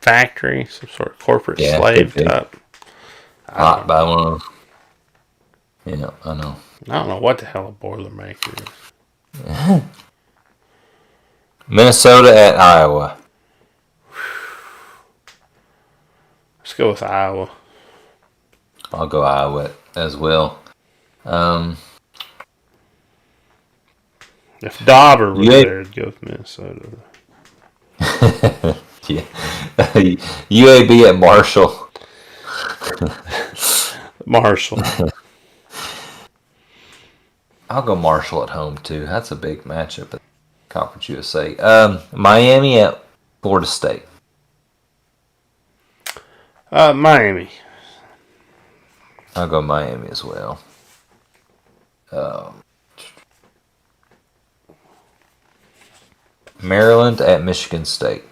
Speaker 1: factory, some sort of corporate slave type.
Speaker 2: Hot by one of those. Yeah, I know.
Speaker 1: I don't know what the hell a Boilermaker
Speaker 2: is. Minnesota at Iowa.
Speaker 1: Let's go with Iowa.
Speaker 2: I'll go Iowa as well.
Speaker 1: If Dauber was there, I'd go with Minnesota.
Speaker 2: Yeah. UAB at Marshall.
Speaker 1: Marshall.
Speaker 2: I'll go Marshall at home too. That's a big matchup at Conference USA. Miami at Florida State.
Speaker 1: Miami.
Speaker 2: I'll go Miami as well. Maryland at Michigan State.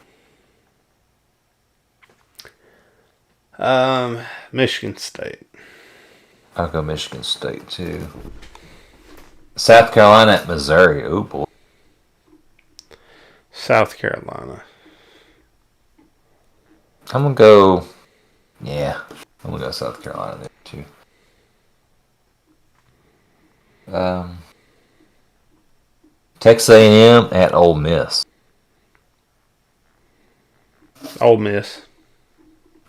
Speaker 1: Michigan State.
Speaker 2: I'll go Michigan State too. South Carolina at Missouri. Oh boy.
Speaker 1: South Carolina.
Speaker 2: I'm gonna go. Yeah, I'm gonna go South Carolina there too. Texas A&M at Ole Miss.
Speaker 1: Ole Miss.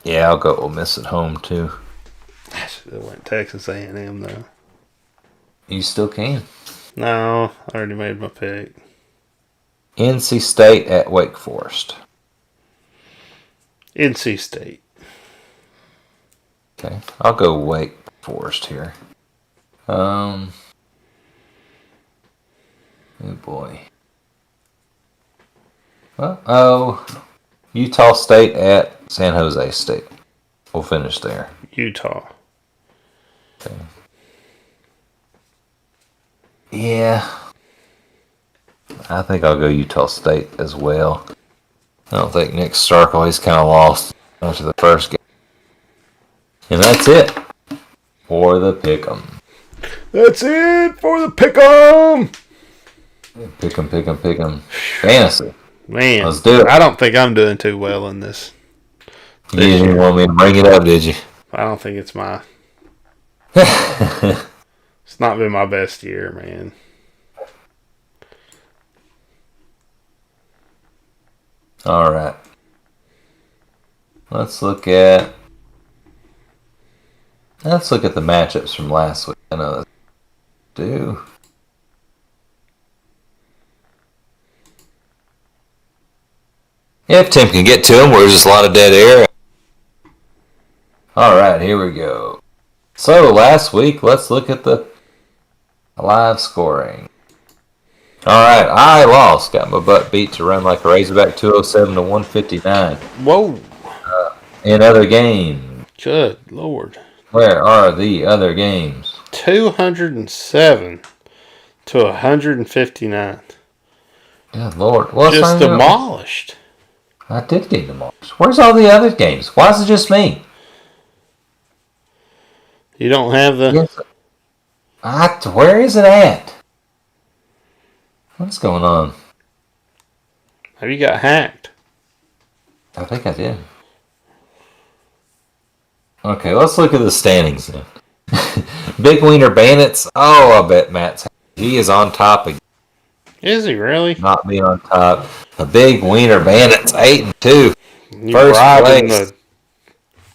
Speaker 2: Yeah, I'll go Ole Miss at home too.
Speaker 1: I should have went Texas A&M though.
Speaker 2: You still can.
Speaker 1: No, I already made my pick.
Speaker 2: NC State at Wake Forest.
Speaker 1: NC State.
Speaker 2: Okay, I'll go Wake Forest here. Oh boy. Well, Utah State at San Jose State. We'll finish there.
Speaker 1: Utah.
Speaker 2: Okay. Yeah. I think I'll go Utah State as well. I don't think Nick Starkel, he's kind of lost After the first game. And that's it for the pick'em.
Speaker 1: That's it for the pick'em.
Speaker 2: Pick'em. Fantasy.
Speaker 1: Man,
Speaker 2: let's do it.
Speaker 1: I don't think I'm doing too well in this.
Speaker 2: You didn't want me to bring it up, did you?
Speaker 1: I don't think it's my... It's not been my best year, man.
Speaker 2: All right. Let's look at the matchups from last week. I know that's do. Yeah, if Tim can get to them, there's just a lot of dead air. All right, here we go. So last week, let's look at the live scoring. All right, I lost. Got my butt beat to run like a Razorback, 207 to 159.
Speaker 1: Whoa.
Speaker 2: In other games.
Speaker 1: Good Lord.
Speaker 2: Where are the other games?
Speaker 1: 207 to 159.
Speaker 2: Good Lord. Well,
Speaker 1: just demolished.
Speaker 2: I did get demolished. Where's all the other games? Why is it just me?
Speaker 1: You don't have the...
Speaker 2: Where is it at? What's going on?
Speaker 1: Have you got hacked?
Speaker 2: I think I did. Okay, let's look at the standings then. Big Wiener Bandits. Oh, I bet he is on top again.
Speaker 1: Is he really?
Speaker 2: Not being on top. The Big Wiener Bandits, 8-2. First place.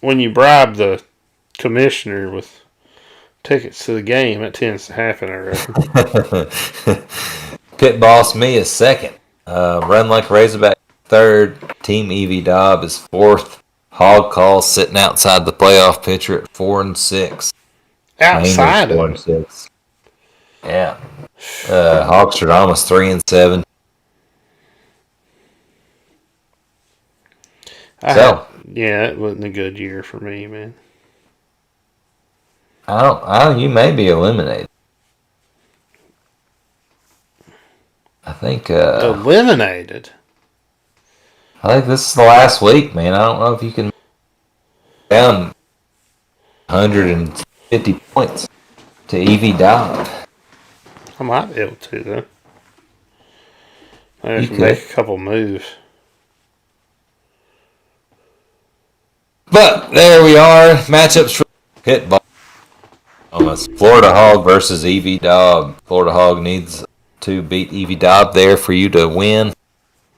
Speaker 1: When you bribe the commissioner with tickets to the game, it tends to happen, I reckon.
Speaker 2: Pit Boss Me is second. Run Like a Razorback third. Team Evie Dobb is fourth. Hog Call sitting outside the playoff picture at 4-6.
Speaker 1: Outside of
Speaker 2: 4-6. Yeah. Hogstradamus 3-7.
Speaker 1: Yeah, it wasn't a good year for me, man.
Speaker 2: You may be eliminated. I think
Speaker 1: eliminated.
Speaker 2: I think this is the last week, man. I don't know if you can down 150 points to Evie Dobb.
Speaker 1: I might be able to, though. I can make a couple moves.
Speaker 2: But there we are. Matchups for Pit Boss. It's Florida Hog versus Evie Dobb. Florida Hog needs to beat Evie Dobb there for you to win.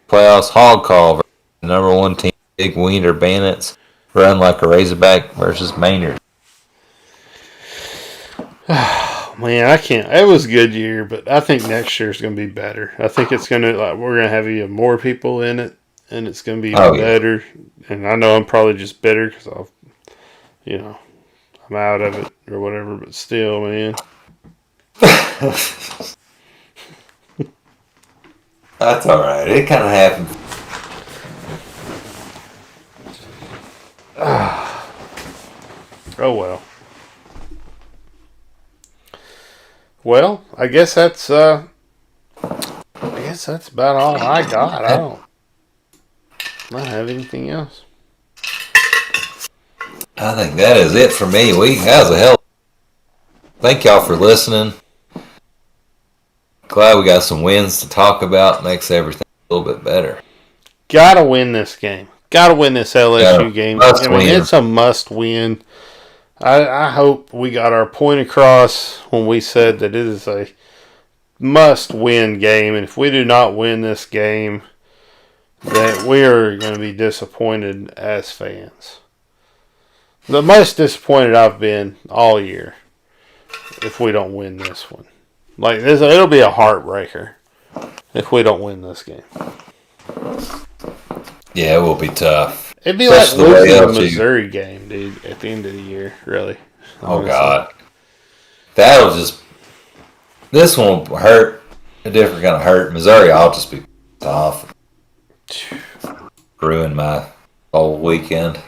Speaker 2: Playoffs. Hog Call versus the number one team, Big Wiener Bandits. Run Like a Razorback versus Maynard.
Speaker 1: Man, I can't. It was a good year, but I think next year is going to be better. I think it's going to, we're going to have even more people in it, and it's going to be better. Yeah. And I know I'm probably just bitter because I'm out of it or whatever, but still, man.
Speaker 2: That's all right. It kind of happened.
Speaker 1: Oh, well. Well, I guess that's about all I got. I don't have anything else.
Speaker 2: I think that is it for me. That was a hell. Thank y'all for listening. Glad we got some wins to talk about. Makes everything a little bit better.
Speaker 1: Gotta win this game. Gotta win this LSU game. It's a must win. I hope we got our point across when we said that it is a must-win game. And if we do not win this game, that we are going to be disappointed as fans. The most disappointed I've been all year if we don't win this one. Like this, it'll be a heartbreaker if we don't win this game.
Speaker 2: Yeah, it will be tough.
Speaker 1: It'd be like losing the Missouri game, dude, at the end of the year, really.
Speaker 2: Oh, God. That'll just... This one will hurt. A different kind of hurt. Missouri, I'll just be off. Ruin my whole weekend.